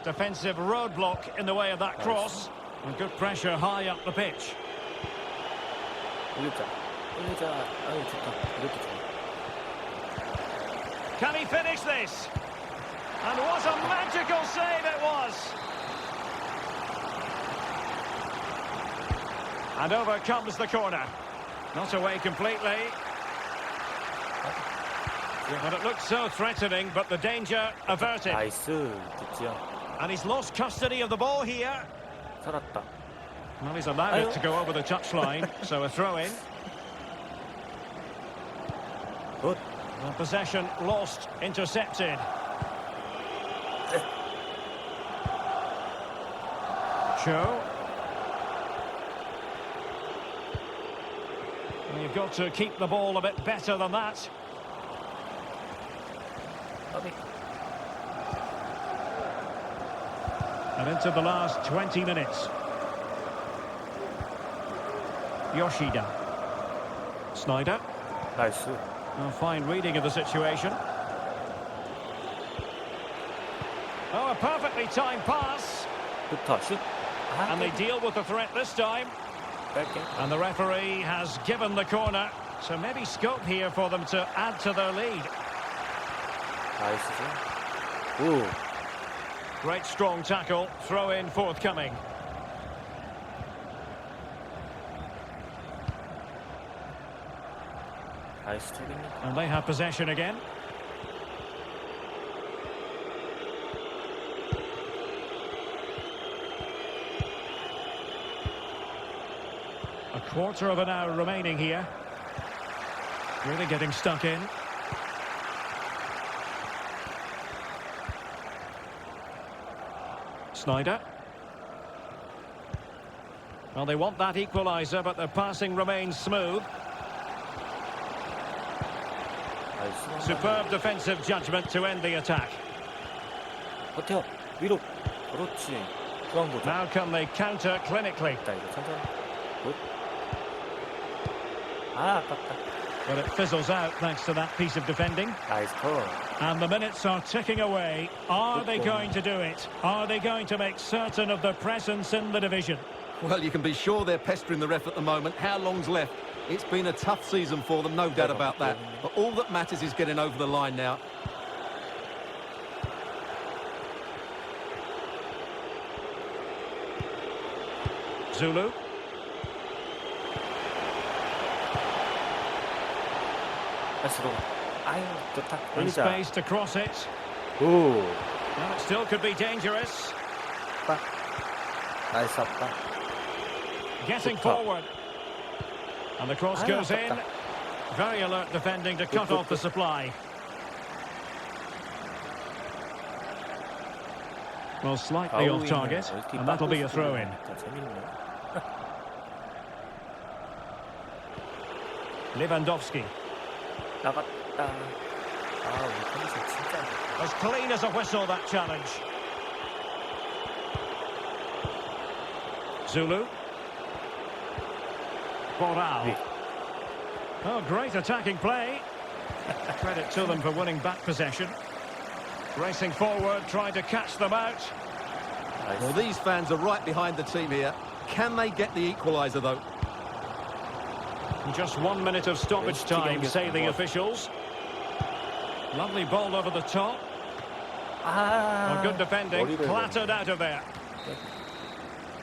S1: Defensive roadblock in the way of that cross. And good pressure high up the pitch.
S3: 올리자. 아유, 좋다. 이것도 좋아.
S1: Can he finish this? And what a magical save it was! And over comes the corner. Not away completely. But it looked so threatening, but the danger averted.
S3: 나이스. 굿지야.
S1: And he's lost custody of the ball here.
S3: 살았다.
S1: Well, he's allowed it to go over the touchline, so a throw-in.
S3: 굿.
S1: Well, possession lost, intercepted. Cho. Well, you've got to keep the ball a bit better than that.
S3: 까비.
S1: And into the last 20 minutes. Yoshida. Snyder.
S3: 나이스.
S1: A fine reading of the situation. Oh, a perfectly timed pass.
S3: 좋다. 슛. 아,
S1: And they deal with the threat this time.
S3: 짧게.
S1: And the referee has given the corner. So maybe scope here for them to add to their lead.
S3: 나이스. 오.
S1: Great strong tackle. Throw in forthcoming.
S3: 나이스 톱입니다.
S1: And they have possession again. A quarter of an hour remaining here. Really getting stuck in. Snyder. Well, they want that equaliser, but their passing remains smooth.
S3: 나이스.
S1: Superb defensive judgment to end the attack.
S3: 버텨. 위로. 그렇지. 중앙 보자.
S1: Now can they counter clinically?
S3: 있다 이거 천천히. 굿. 아, 아깝다.
S1: But it fizzles out thanks to that piece of defending.
S3: 나이스 컷.
S1: And the minutes are ticking away. Are they going to do it? Are they going to make certain of their presence in the division?
S2: Well, you can be sure they're pestering the ref at the moment. How long's left? It's been a tough season for them, no doubt about that. But all that matters is getting over the line now.
S1: Zulu.
S3: 다시 로. 아유, 좋다.
S1: And
S3: 올리자.
S1: space to cross it.
S3: 오.
S1: Well, it still could be dangerous.
S3: 빠. 나이스 아빠.
S1: Getting
S3: 좋다.
S1: forward. And the cross
S3: 아유,
S1: goes in.
S3: 아깝다.
S1: Very alert defending to cut off the supply. Well, slightly off target, and that'll be a throw-in.
S3: 재밌네.
S1: Lewandowski.
S3: 나갔다. 아, 우리 컨디션 진짜 안 좋다.
S1: As clean as a whistle, that challenge. Zulu. Boral.
S3: 네.
S1: Oh, great attacking play. Credit to them for winning back possession. Racing forward, trying to catch them out.
S2: Well, these fans are right behind the team here. Can they get the equaliser, though?
S1: Just 1 minute of stoppage time, say the officials. Lovely ball over the top.
S3: 아.
S1: Well, good defending,
S3: 머리를
S1: clattered out of there.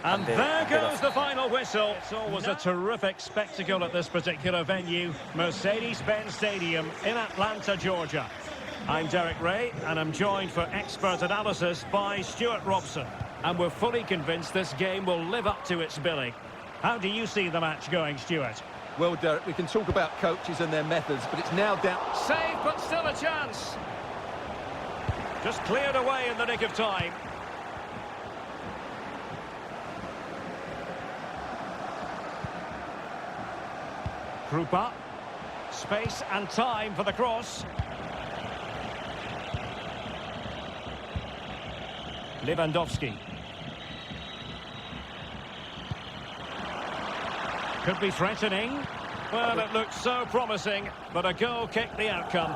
S1: And there goes the final whistle. It's always a terrific spectacle at this particular venue, Mercedes-Benz Stadium in Atlanta, Georgia. I'm Derek Ray, and I'm joined for expert analysis by Stuart Robson. And we're fully convinced this game will live up to its billing. How do you see the match going, Stuart?
S2: Well, Derek, we can talk about coaches and their methods, but it's now down...
S1: Save, but still a chance. Just cleared away in the nick of time. Krupa. Space and time for the cross. Lewandowski. Could be threatening. Well, it looked so promising, but a goal kicked the outcome.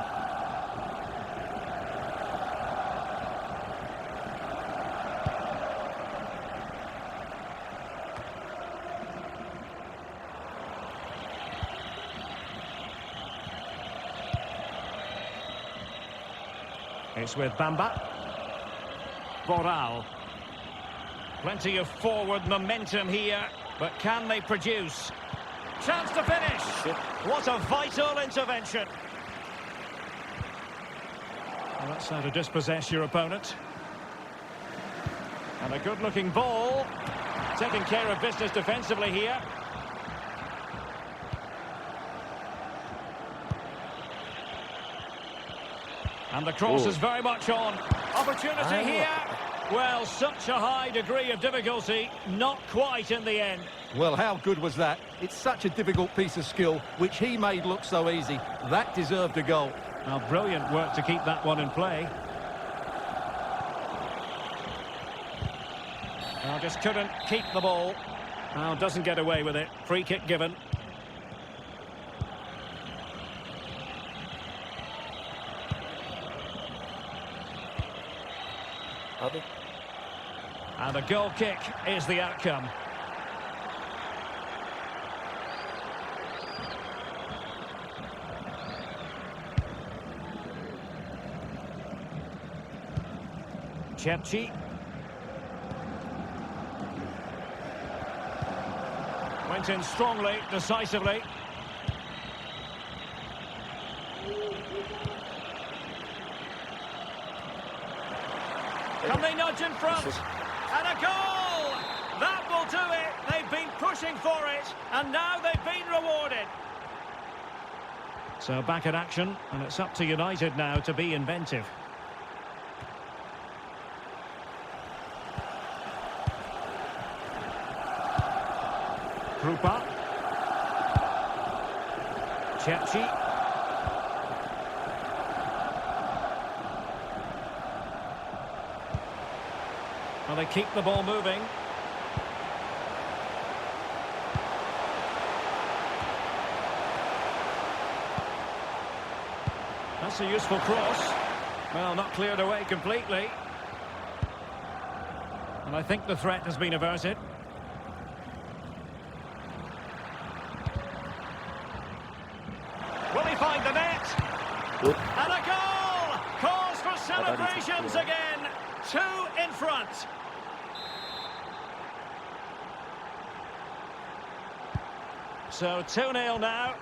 S1: It's with Bamba. Boral. Plenty of forward momentum here, but can they produce? Chance to finish. What a vital intervention. Well, that's how to dispossess your opponent. And a good-looking ball. Taking care of business defensively here. And the cross is very much on. Opportunity here. Well, such a high degree of difficulty, not quite in the end.
S2: Well, how good was that? It's such a difficult piece of skill, which he made look so easy. That deserved a goal.
S1: Now, brilliant work to keep that one in play. Well, just couldn't keep the ball. Well, doesn't get away with it. Free kick given. And a goal kick is the outcome. Cherchi. Went in strongly, decisively. Can they nudge in front? And a goal! That will do it. They've been pushing for it, and now they've been rewarded. So back at action, and it's up to United now to be inventive. Krupa. Cherchi. Well, they keep the ball moving. That's a useful cross. Well, not cleared away completely. And I think the threat has been averted. celebrations again. 2 in front. So 2-0 now.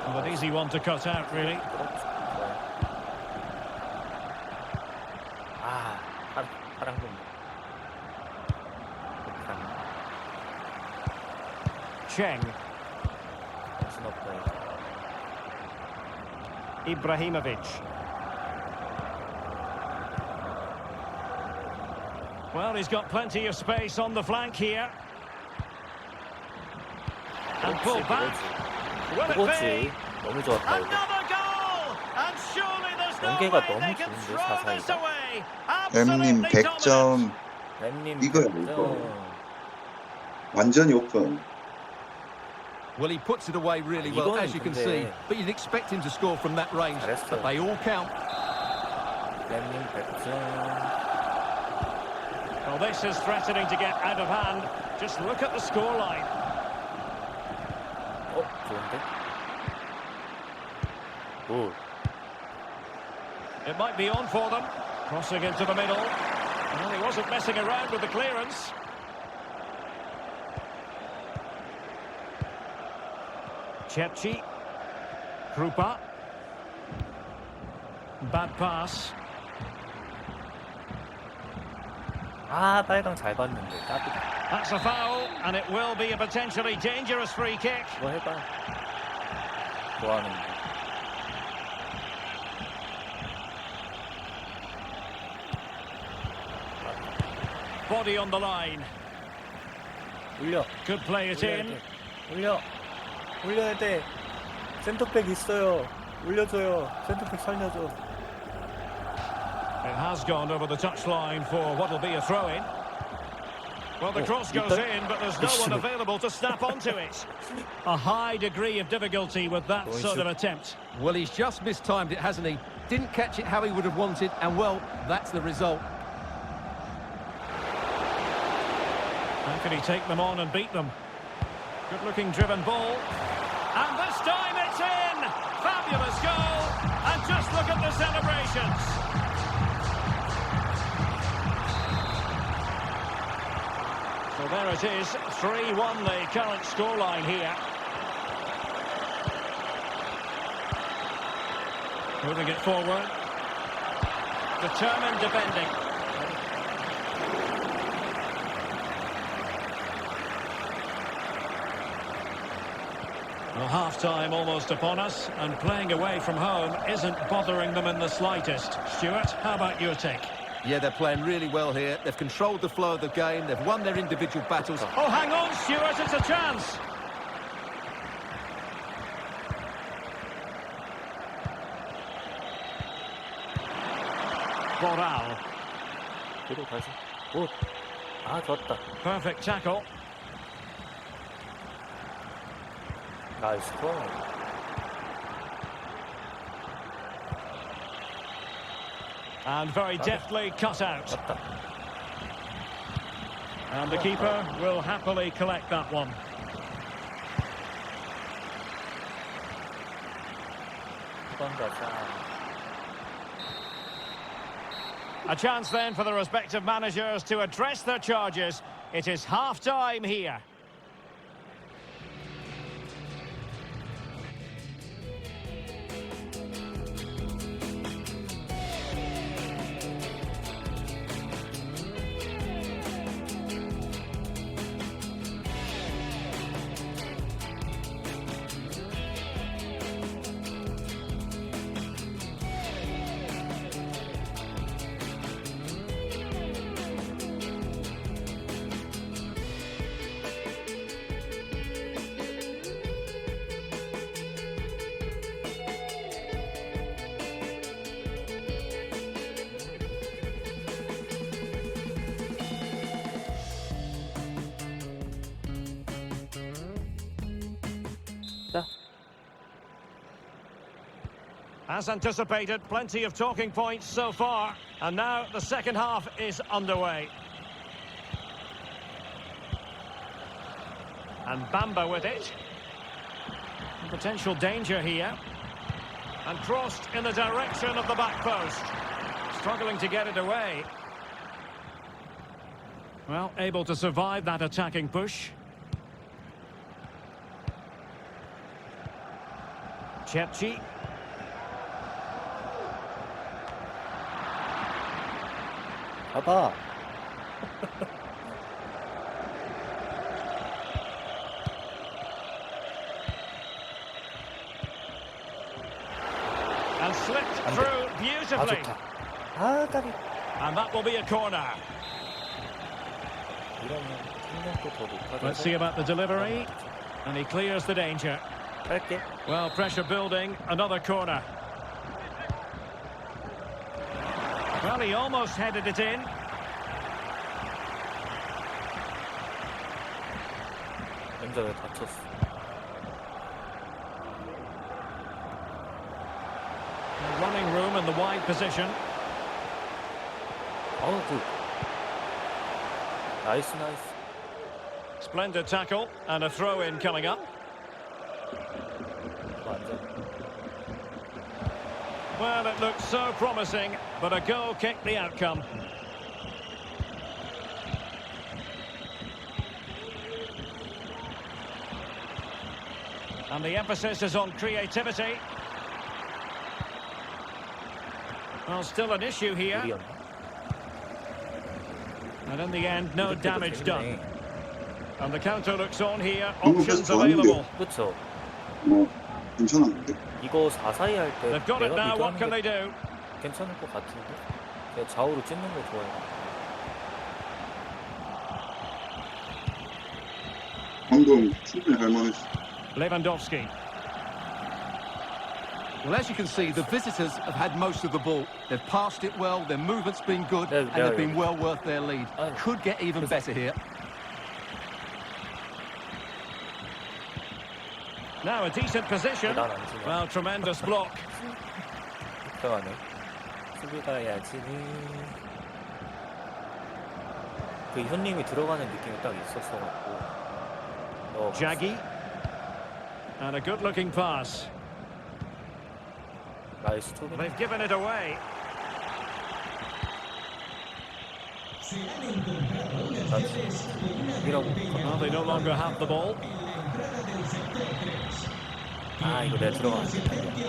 S1: Well, an easy one to cut out, really.
S3: 파랑 좀.
S1: Cheng. Ibrahimovic. Well, he's got plenty of space on the flank here. And pulled back. Will it be?
S3: 너무 좋았다.
S1: Another goal! And surely there's no
S3: 연계가
S1: way
S3: 너무
S1: they can
S3: 좋은데,
S1: throw this
S3: 4-4-2가.
S1: away.
S5: 램님
S1: Absolutely
S5: 100점
S1: dominant.
S3: 램님
S5: 이거야, 이거. 완전히 오픈.
S2: Well, he puts it away really well,
S3: 이거는
S2: as you can
S3: 근데-
S2: see. But you'd expect him to score from that range.
S3: 잘했어요.
S2: But they all count.
S3: 램님 100점.
S1: Well, this is threatening to get out of hand. Just look at the scoreline.
S3: 좋은데? 오.
S1: It might be on for them. Crossing into the middle. Well, he wasn't messing around with the clearance. Cherchi. Krupa. Bad pass.
S3: 빨강 잘 봤는데. 까비.
S1: That's a foul, and it will be a potentially dangerous free kick.
S3: 뭐 해봐. 좋아하는데.
S1: Body on the line.
S3: 올려.
S1: Could play it in.
S3: 올려야 돼. 센터백 있어요. 올려줘요. 센터백 살려줘.
S1: It has gone over the touchline for what will be a throw-in. Well, the cross goes in, but there's no one available to snap onto it. A high degree of difficulty with that sort of attempt.
S2: Well, he's just mistimed it, hasn't he? Didn't catch it how he would have wanted, and well, that's the result.
S1: How can he take them on and beat them? Good-looking driven ball. And this time it's in! Fabulous goal! And just look at the celebrations. So there it is, 3-1 the current scoreline here. Moving it forward. Determined defending. Well, half-time almost upon us, and playing away from home isn't bothering them in the slightest. Stuart, how about your take?
S2: Yeah, they're playing really well here. They've controlled the flow of the game. They've won their individual battles.
S1: Oh, hang on, Stuart, it's a chance. Boral.
S3: 뒤로 다시. 오. 좋았다.
S1: Perfect tackle.
S3: 나이스 컷.
S1: And very deftly cut out.
S3: 맞다.
S1: And the keeper will happily collect that one.
S3: 후반 가자.
S1: A chance then for the respective managers to address their charges. It is half-time here.
S3: 자.
S1: As anticipated, plenty of talking points so far. And now the second half is underway. And Bamba with it. Potential danger here. And crossed in the direction of the back post. Struggling to get it away. Well, able to survive that attacking push. Cherchi.
S3: 봐봐.
S1: And slipped through
S3: 아,
S1: beautifully.
S3: 좋다. 아, 까비.
S1: And that will be a corner.
S3: 이러면 생각도 더 높아져서.
S1: Let's see about the delivery. And he clears the danger.
S3: 할게.
S1: Well, pressure building. Another corner. Well, he almost headed it in.
S3: 왼자 왜 다쳤어?
S1: Running room in the wide position.
S3: 어우, 굿. 나이스, 나이스.
S1: Splendid tackle. And a throw-in coming up.
S3: 완전.
S1: Well, it looked so promising, but a goal kicked the outcome. And the emphasis is on creativity. Well, still an issue here.
S3: 우리였나?
S1: And in the end, no damage done. And the counter looks on here.
S5: 방금
S1: Options
S5: 패스 좋았는데.
S1: available.
S3: 그쵸.
S5: 괜찮았는데?
S3: 이거 4-4-2 할 때
S1: They've got it
S3: 내가
S1: now. What
S3: 미드하는
S1: can they
S3: 게
S1: do?
S3: 괜찮을 것 같은데? 그냥 좌우로 찢는 거 좋아해요.
S5: 방금 충분히 할만했어.
S1: Lewandowski.
S2: Well, as you can see, the visitors have had most of the ball. They've passed it well, their movement's been good,
S3: Yeah,
S2: and they've
S3: yeah,
S2: been well worth their lead.
S3: Oh.
S2: Could get even better here.
S1: Now a decent position.
S3: 난안 주냐?
S1: Well, tremendous block.
S3: 걱정하네. 수비가 해야지. 그 현님이 들어가는 느낌이 딱 있었어갖고.
S1: Jaggi. And a good-looking pass.
S3: 나이스 초비.
S1: They've given it away.
S3: 이라고.
S1: Well, they no longer have the ball.
S3: 아, 이거 내가 들어가.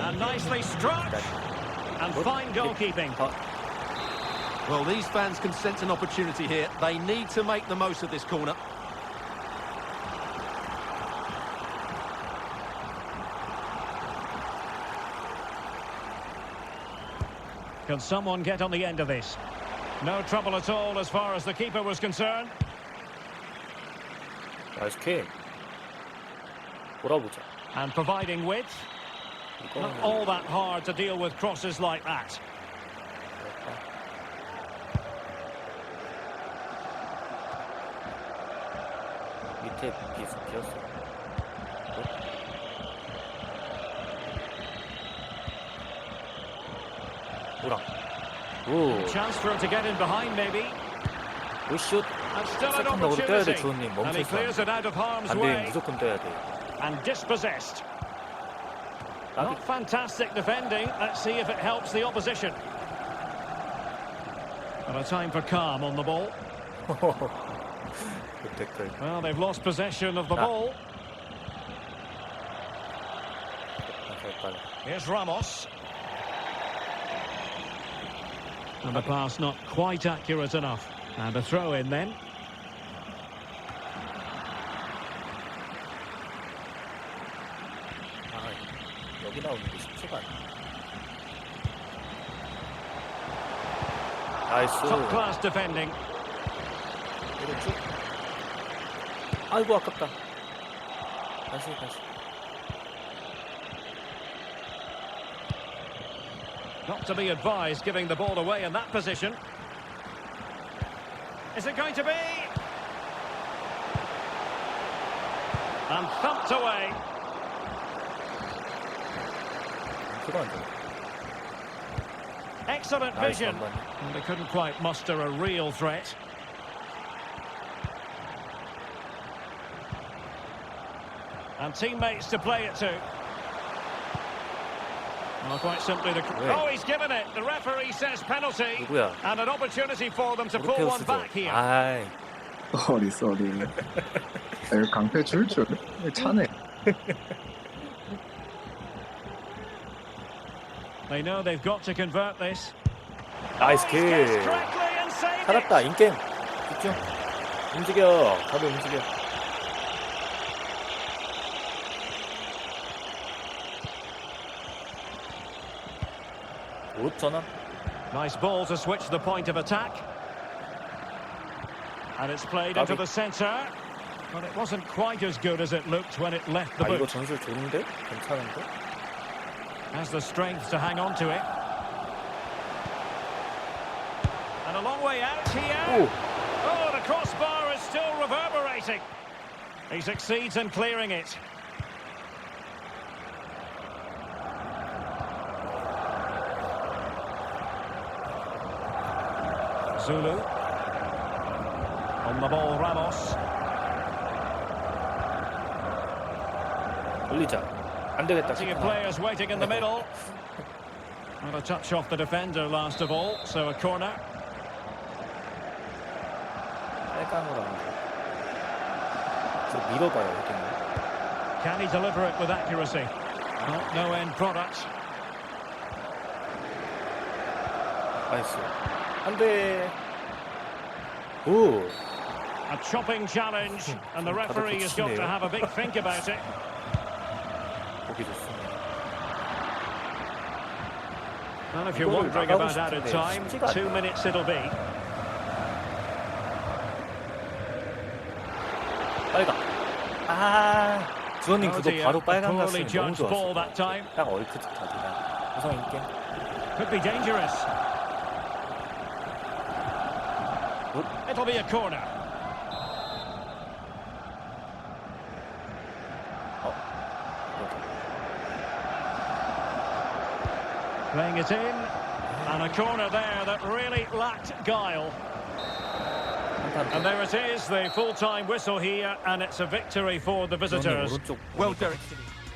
S1: And nicely struck. And fine goalkeeping.
S2: Well, these fans can sense an opportunity here. They need to make the most of this corner.
S1: Can someone get on the end of this? No trouble at all as far as the keeper was concerned.
S3: 나이스 킥. 돌아보자.
S1: And providing width. Not all that hard to deal with crosses like that.
S3: 밑에 비었어. 오랑. 오.
S1: Chance for him to get in behind, maybe.
S3: 오슛.
S1: And still an
S3: 세컨드로 떠야 돼,
S1: opportunity.
S3: 주호님.
S1: And he
S3: 멈췄어.
S1: clears it out of harm's
S3: 안 돼,
S1: way.
S3: 무조건 떠야 돼.
S1: And dispossessed. Not fantastic defending. Let's see if it helps the opposition. And a time for calm on the ball.
S3: 그 댓글.
S1: Well, they've lost possession of the ball.
S3: 헷갈려.
S1: Here's Ramos. And the pass not quite accurate enough. And a throw in then.
S3: 아, 여기 나오는 게 쉽지가 않네. 나이스.
S1: Top class defending.
S3: 오른쪽. 아이고, 아깝다. 다시.
S1: Not to be advised giving the ball away in that position. Is it going to be? And thumped away.
S3: 그거 안 돼.
S1: Excellent
S3: Nice
S1: vision.
S3: one, buddy.
S1: And they couldn't quite muster a real threat. And teammates to play it to. Well, quite simply, oh, he's given it. The referee says penalty.
S3: 누구야?
S1: And an opportunity for them to pull one
S3: 오르페우스죠.
S1: back here.
S3: 아이,
S4: 쏘리. 여기 강패 줄줄. 차네.
S1: They know they've got to convert this.
S3: 나이스
S1: He gets
S3: 킬.
S1: correctly and saved it.
S3: 살았다, 인게임. 집중. 움직여. 다들 움직여. 굿 전환.
S1: Nice ball to switch the point of attack. And it's played into the centre. But it wasn't quite as good as it looked when it left the
S3: 아, 이거
S1: boot.
S3: 전술 좋은데? 괜찮은데?
S1: Has the strength to hang on to it. And a long way out here.
S3: 오!
S1: Oh, the crossbar is still reverberating. He succeeds in clearing it. Zulu. On the ball, Ramos.
S3: 돌리자. 안 되겠다.
S1: Plenty of players waiting in the middle. Not a touch off the defender last of all, so a corner.
S3: 빨강으로 하는 거. 저 밀어봐요, 이렇게.
S1: Can he deliver it with accuracy? No end product.
S3: 나이스. 안 돼. 오!
S1: A chopping challenge, and the referee has got to have a big think about it.
S3: 보기 좋습니다.
S1: And if you're wondering about added time, 2 minutes it'll be.
S3: 빨강. 아, 주원님
S1: Oh
S3: 그거
S1: dear,
S3: 바로
S1: a
S3: 빨강
S1: poorly
S3: 갔으면 너무
S1: judged ball
S3: 좋았어.
S1: that time.
S3: 딱 얼크 듯하더라. 우선 인게.
S1: Could be dangerous. It'll be a corner. Playing it in, and a corner there that really lacked guile. And there it is, the full-time whistle here, and it's a victory for the visitors.
S2: Well, Derek.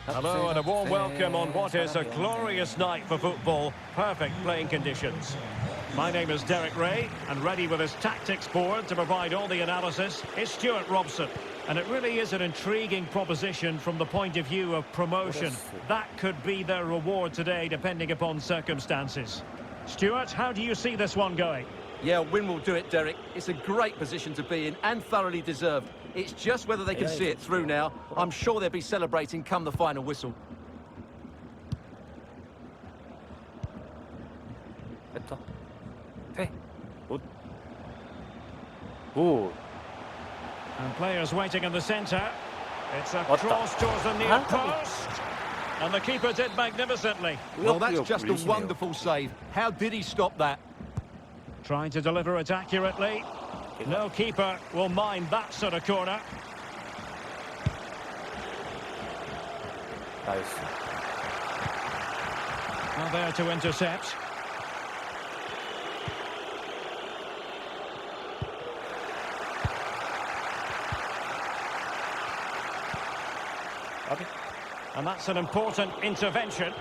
S1: Hello and a warm welcome on what is a glorious night for football. Perfect playing conditions. My name is Derek Ray, and ready with his tactics board to provide all the analysis is Stuart Robson. And it really is an intriguing proposition from the point of view of promotion. That could be their reward today, depending upon circumstances. Stuart, how do you see this one going?
S2: Yeah, a win will do it, Derek. It's a great position to be in and thoroughly deserved. It's just whether they can see it through now. I'm sure they'll be celebrating come the final whistle.
S3: 됐다. 돼. 굿. 굿.
S1: And players waiting in the centre. It's a
S3: What the-
S1: cross towards the near
S3: Huh?
S1: post. And the keeper did magnificently.
S2: Well, that's just a wonderful save. How did he stop that?
S1: Trying to deliver it accurately. No keeper will mind that sort of corner.
S3: 나이스.
S1: Now there to intercept.
S3: 까비.
S1: And that's an important intervention.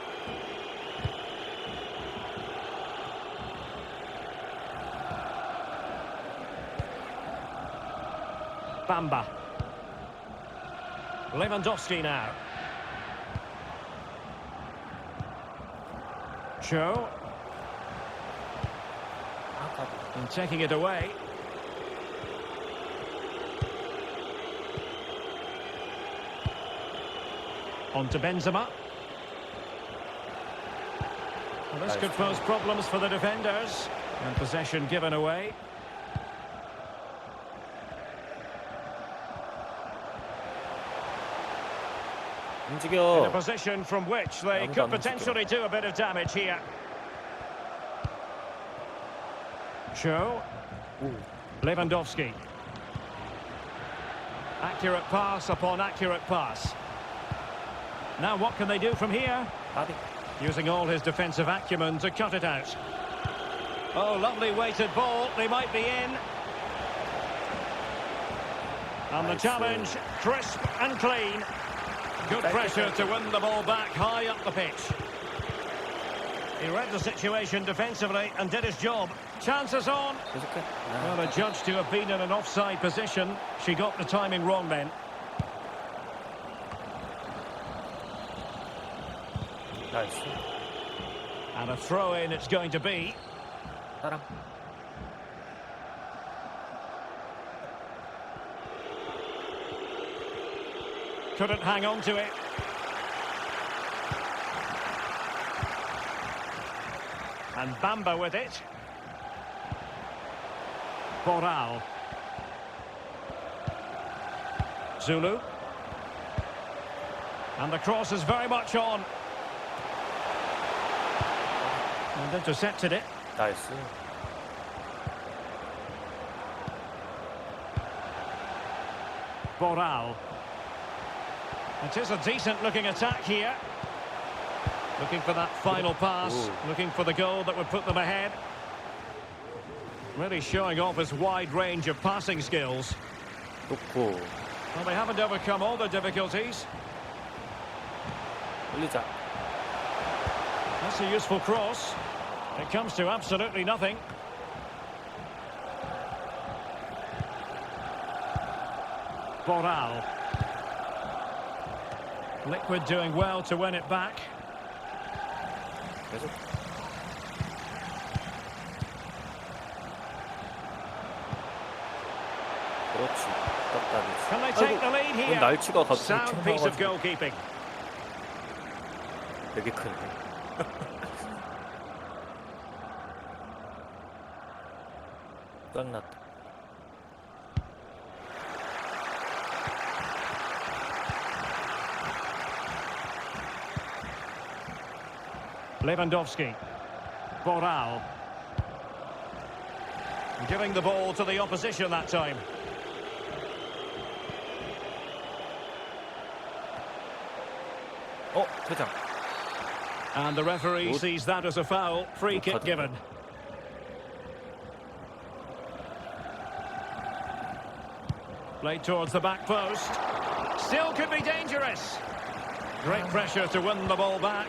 S1: Bamba. Lewandowski now. Cho.
S3: 아, 까비.
S1: And taking it away. On to Benzema. Well, this could pose problems for the defenders. And possession given away. In a
S3: 움직여.
S1: position from which they could potentially do a bit of damage here. Cho. Lewandowski. Accurate pass upon accurate pass. Now what can they do from here?
S3: 까비.
S1: Using all his defensive acumen to cut it out. Oh, lovely weighted ball. They might be in. And the challenge, crisp and clean. Good pressure to win the ball back high up the pitch. He read the situation defensively and did his job. Chances on.
S3: 계속해.
S1: Well, adjudged to have been in an offside position. She got the timing wrong then.
S3: 나이스.
S1: And a throw-in it's going to be.
S3: 사람.
S1: Couldn't hang on to it. And Bamba with it. Boral. Zulu. And the cross is very much on. And intercepted it.
S3: 나이스.
S1: Boral. It is a decent looking attack here. Looking for that final pass.
S3: Ooh.
S1: Looking for the goal that would put them ahead. Really showing off his wide range of passing skills.
S3: 놓고
S1: Well, they haven't overcome all the difficulties.
S3: 올리자.
S1: That's a useful cross. It comes to absolutely nothing. Boral. Liquid doing well to win it back.
S3: 계속. 그렇지. 떴다리.
S1: Can they take the lead here?
S3: 날치가 갑자기
S1: Sound piece of
S3: 튀어나와가지고
S1: goalkeeping.
S3: 되게 크네. 끝났다.
S1: Lewandowski. Boral. Giving the ball to the opposition that time.
S3: 퇴장.
S1: And the referee
S3: Good.
S1: sees that as a foul. Free kick
S3: card.
S1: given. Played towards the back post. Still could be dangerous. Great pressure to win the ball back.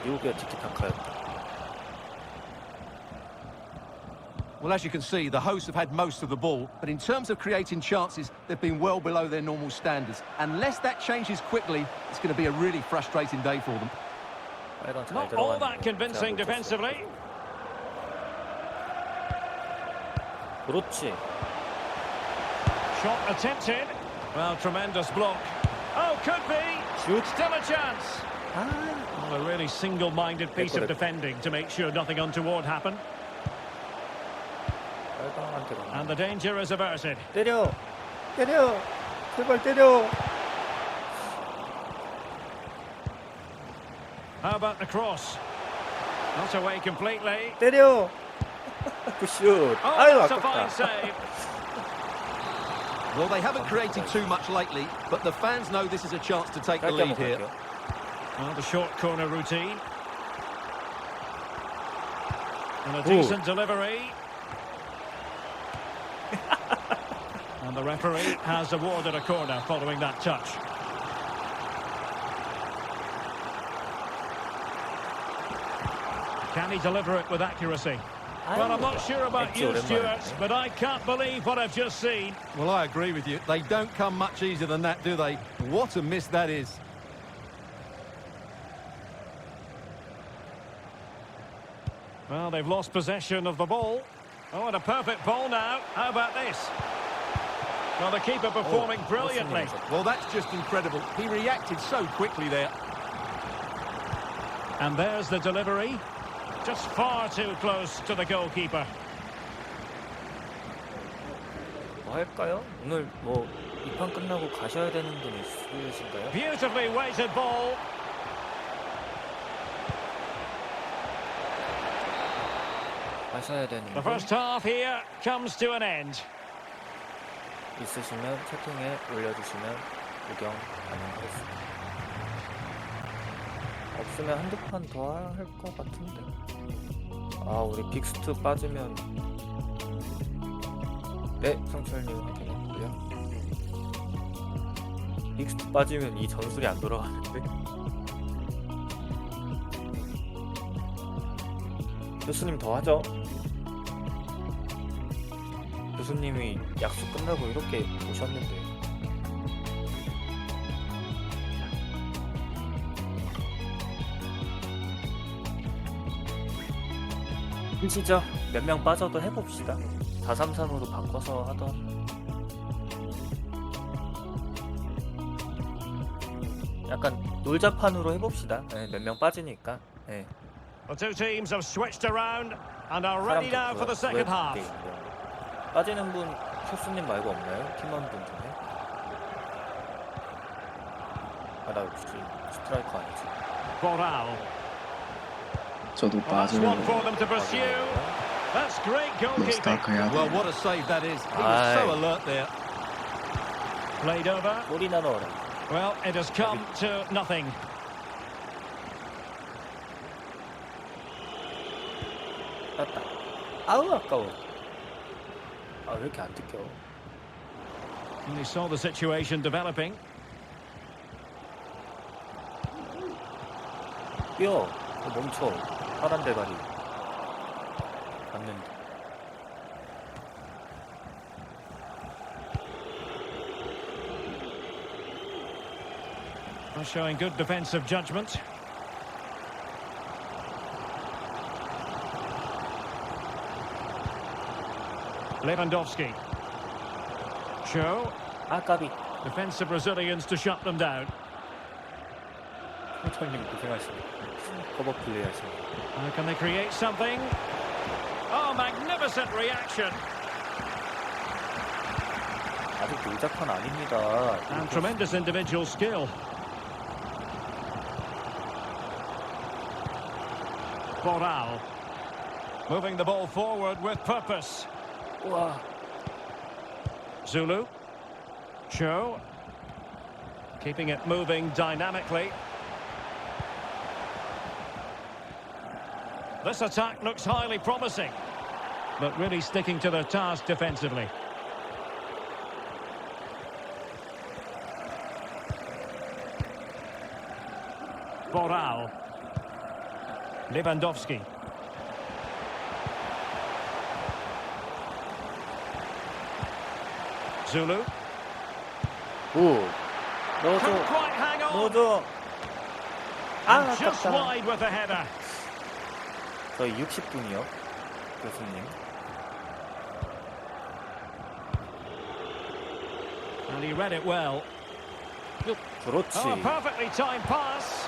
S3: 미국의 티키타카였다.
S2: Well, as you can see, the hosts have had most of the ball, but in terms of creating chances, they've been well below their normal standards. Unless that changes quickly, it's going to be a really frustrating day for them.
S3: 빨간 잘
S1: Not all
S3: 들어가는
S1: that convincing defensively.
S3: 그렇지.
S1: Shot attempted. Well, tremendous block. Oh, could be.
S3: Shoot.
S1: Still a chance. Well, a really single-minded piece of
S3: Excellent.
S1: defending to make sure nothing untoward happened.
S3: 빨강한테
S1: And
S3: 가.
S1: the danger is averted.
S3: 때려. 때려. 제발 때려.
S1: How about the cross? Not away completely.
S3: 때려. 굿슛.
S1: Oh,
S3: 아유
S1: that's a fine
S3: 아깝다.
S1: save.
S2: Well, they haven't created too much lately, but the fans know this is a chance to take the
S3: 짧게
S2: lead
S3: 한번
S2: here.
S3: 갈게요.
S1: Well, the short corner routine. And a
S3: Ooh.
S1: decent delivery. And the referee has awarded a corner following that touch. Can he deliver it with accuracy? Well, I'm not sure about you, Stuart, but I can't believe what I've just seen.
S2: Well, I agree with you. They don't come much easier than that, do they? What a miss that is.
S1: Well, they've lost possession of the ball. Oh, and a perfect ball now. How about this? Well, the keeper performing brilliantly.
S2: Well, that's just incredible. He reacted so quickly there.
S1: And there's the delivery. Just far too close to the goalkeeper.
S3: 뭐 할까요? 오늘 뭐 이 판 끝나고 가셔야 되는 분 있으신가요?
S1: Beautifully weighted ball.
S3: 가셔야 되는
S1: The
S3: 분
S1: first half here comes to an end.
S3: 있으시면 채팅에 올려주시면 구경 가능하겠습니다. 없으면 한두 판 더 할 것 같은데. 아, 우리 빅스트 빠지면 네, 성철님 확인했고요. 믹스 빠지면 이 전술이 안 돌아가는데. 교수님 더 하죠. 교수님이 약속 끝나고 이렇게 오셨는데. 힘시죠. 몇 명 빠져도 해봅시다. 4-3-3으로 바꿔서 하던. 약간 놀자판으로 해봅시다. 네, 몇 명 빠지니까. 네.
S1: The two teams have switched around and are ready now for the second half.
S3: 빠지는 분 교수님 말고 없나요? 팀원분 중에? 아, 나 혹시 스트라이커 아니지?
S1: Boral.
S4: 저도
S1: That's
S4: 빠져요.
S1: one for them to pursue. That's great goalkeeping.
S4: 스타크 해야
S2: Well,
S4: 돼.
S2: what a save that is. He was
S3: Aye.
S2: so alert there.
S1: Played over.
S3: 골이나 넣어라.
S1: Well, it has come to nothing.
S3: 땄다. 아우 아까워. 아, 왜 이렇게 안 뜯겨?
S1: And he saw the situation developing.
S3: 뛰어. 멈춰. 파란 대가리. 맞는데.
S1: Showing good defensive judgment. Lewandowski. Show.
S3: 아까비.
S1: Defensive resilience to shut them down.
S3: 회장님 고생하시네. 커버 플레이 하시네.
S1: Can they create something? Oh, magnificent reaction.
S3: 아직 놀자판 아닙니다.
S1: And tremendous individual skill. Boral. Moving the ball forward with purpose.
S3: 우와.
S1: Zulu. Cho. Keeping it moving dynamically. This attack looks highly promising, but really sticking to their task defensively. Boral. Lewandowski. Zulu.
S3: 오.
S1: Couldn't
S3: 넣어줘.
S1: quite hang on.
S3: 넣어줘. 아,
S1: And just
S3: 아깝다.
S1: wide with the header.
S3: 저희 60분이요. 교수님.
S1: And he read it well.
S3: 그렇지.
S1: Oh, a perfectly timed pass.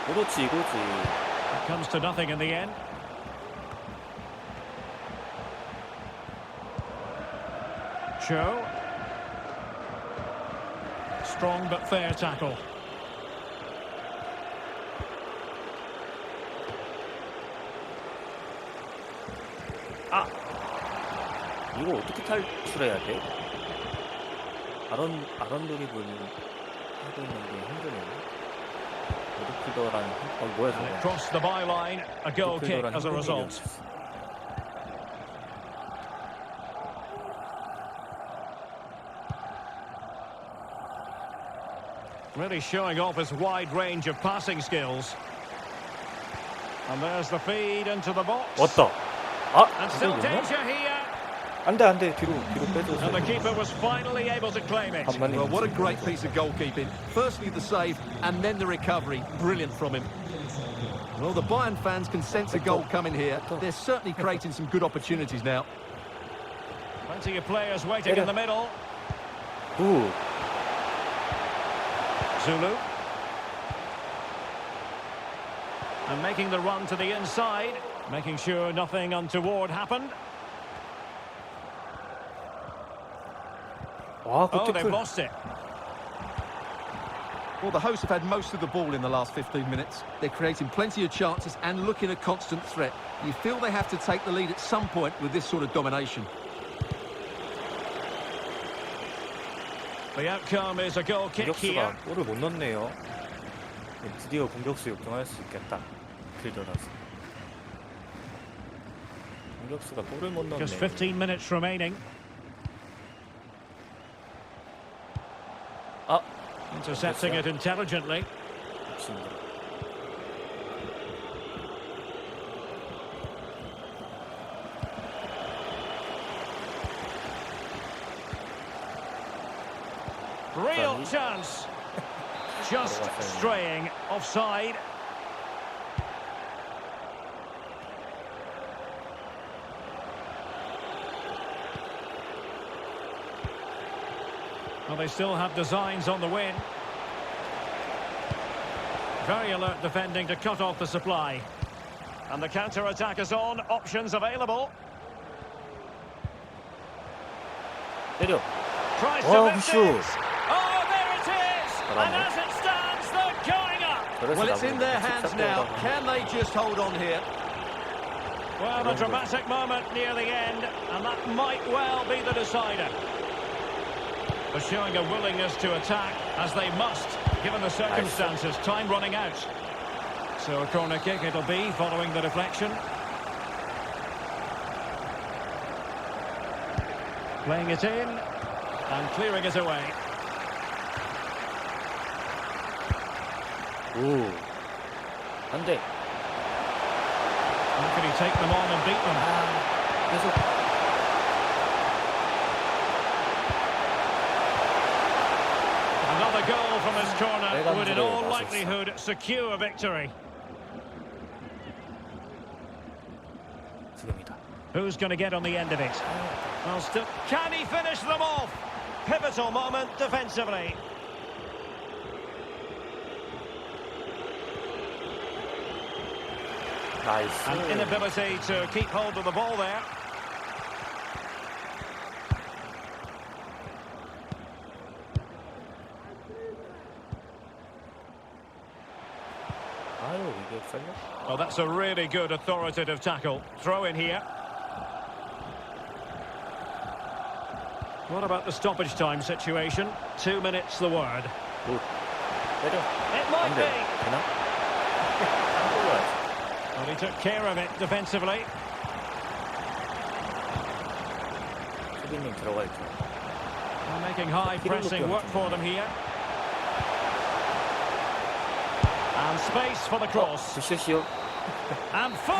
S3: 그렇지, 이거지.
S1: It comes to nothing in the end. Cho. Strong but fair tackle.
S3: 아! 이거 어떻게 탈출해야 돼? 아런 드리블 하고 있는 게 힘드네요. 미드필더라는 뭐야
S1: And it
S3: 저거?
S1: crossed the byline. A goal kick
S3: 미드필더라는
S1: as a
S3: 힘든
S1: result.
S3: 일이었어.
S1: Really showing off his wide range of passing skills. And there's the feed into the box.
S3: 왔다. 아,
S1: And
S3: 이거
S1: still
S3: 뭐냐?
S1: danger here.
S3: 안돼 뒤로 빼줘.
S1: And the keeper was finally able to claim it.
S3: 반만이.
S2: Well, what a great piece of goalkeeping. Firstly, the save, and then the recovery. Brilliant from him. Well, the Bayern fans can sense a goal coming here. They're certainly creating some good opportunities now.
S1: Plenty of players waiting in the middle.
S3: 굿.
S1: Zulu. And making the run to the inside, making sure nothing untoward happened.
S3: 와,
S1: Oh, they've
S3: 굿
S1: lost it.
S2: Well, the hosts have had most of the ball in the last 15 minutes. They're creating plenty of chances and looking a constant threat. You feel they have to take the lead at some point with this sort of domination.
S1: The outcome is a goal kick here.
S3: 공격수가 골을 못 넣네요. 드디어 공격수 역동할 수 있겠다. 필더라서. 공격수가 골을 못 넣네.
S1: Just 15 minutes remaining.
S3: 아,
S1: Intercepting it intelligently.
S3: 욕심이다.
S1: Real chance. Just straying offside. Well, they still have designs on the win. Very alert defending to cut off the supply. And the counter-attack is on. Options available.
S3: 때려.
S1: Tries to
S3: Oh,
S1: lift
S3: shoot.
S1: it. Oh, there it is. And
S3: Bravo.
S1: as it stands, they're going up.
S3: 저래서
S2: Well, it's in
S3: 나보고
S2: their hands now. Can they just hold on here?
S1: Well, a dramatic moment near the end, and that might well be the decider. They're showing a willingness to attack, as they must, given the circumstances. Time running out. So a corner kick it'll be, following the deflection. Playing it in, and clearing it away.
S3: 오. 안 돼.
S1: How can he take them on and beat them?
S3: 계속.
S1: Another goal from this corner
S3: 빨간
S1: would in
S3: 줄에
S1: all
S3: 나섰어.
S1: likelihood secure a victory.
S3: 지금이다.
S1: Who's going to get on the end of it? Well, still, can he finish them off? Pivotal moment defensively.
S3: 나이스.
S1: An inability to keep hold of the ball there.
S3: 아유, 이게 썰려?
S1: Well, that's a really good authoritative tackle. Throw in here. What about the stoppage time situation? 2 minutes the word.
S3: 굿. 때려.
S1: It might
S3: 안
S1: be.
S3: 돼. 되나? 안 돌려야지.
S1: Well, he took care of it defensively.
S3: 수비님 들어가 있죠.
S1: Well, making high pressing work for them here. And space for the cross.
S3: 굿슛이요.
S1: And full.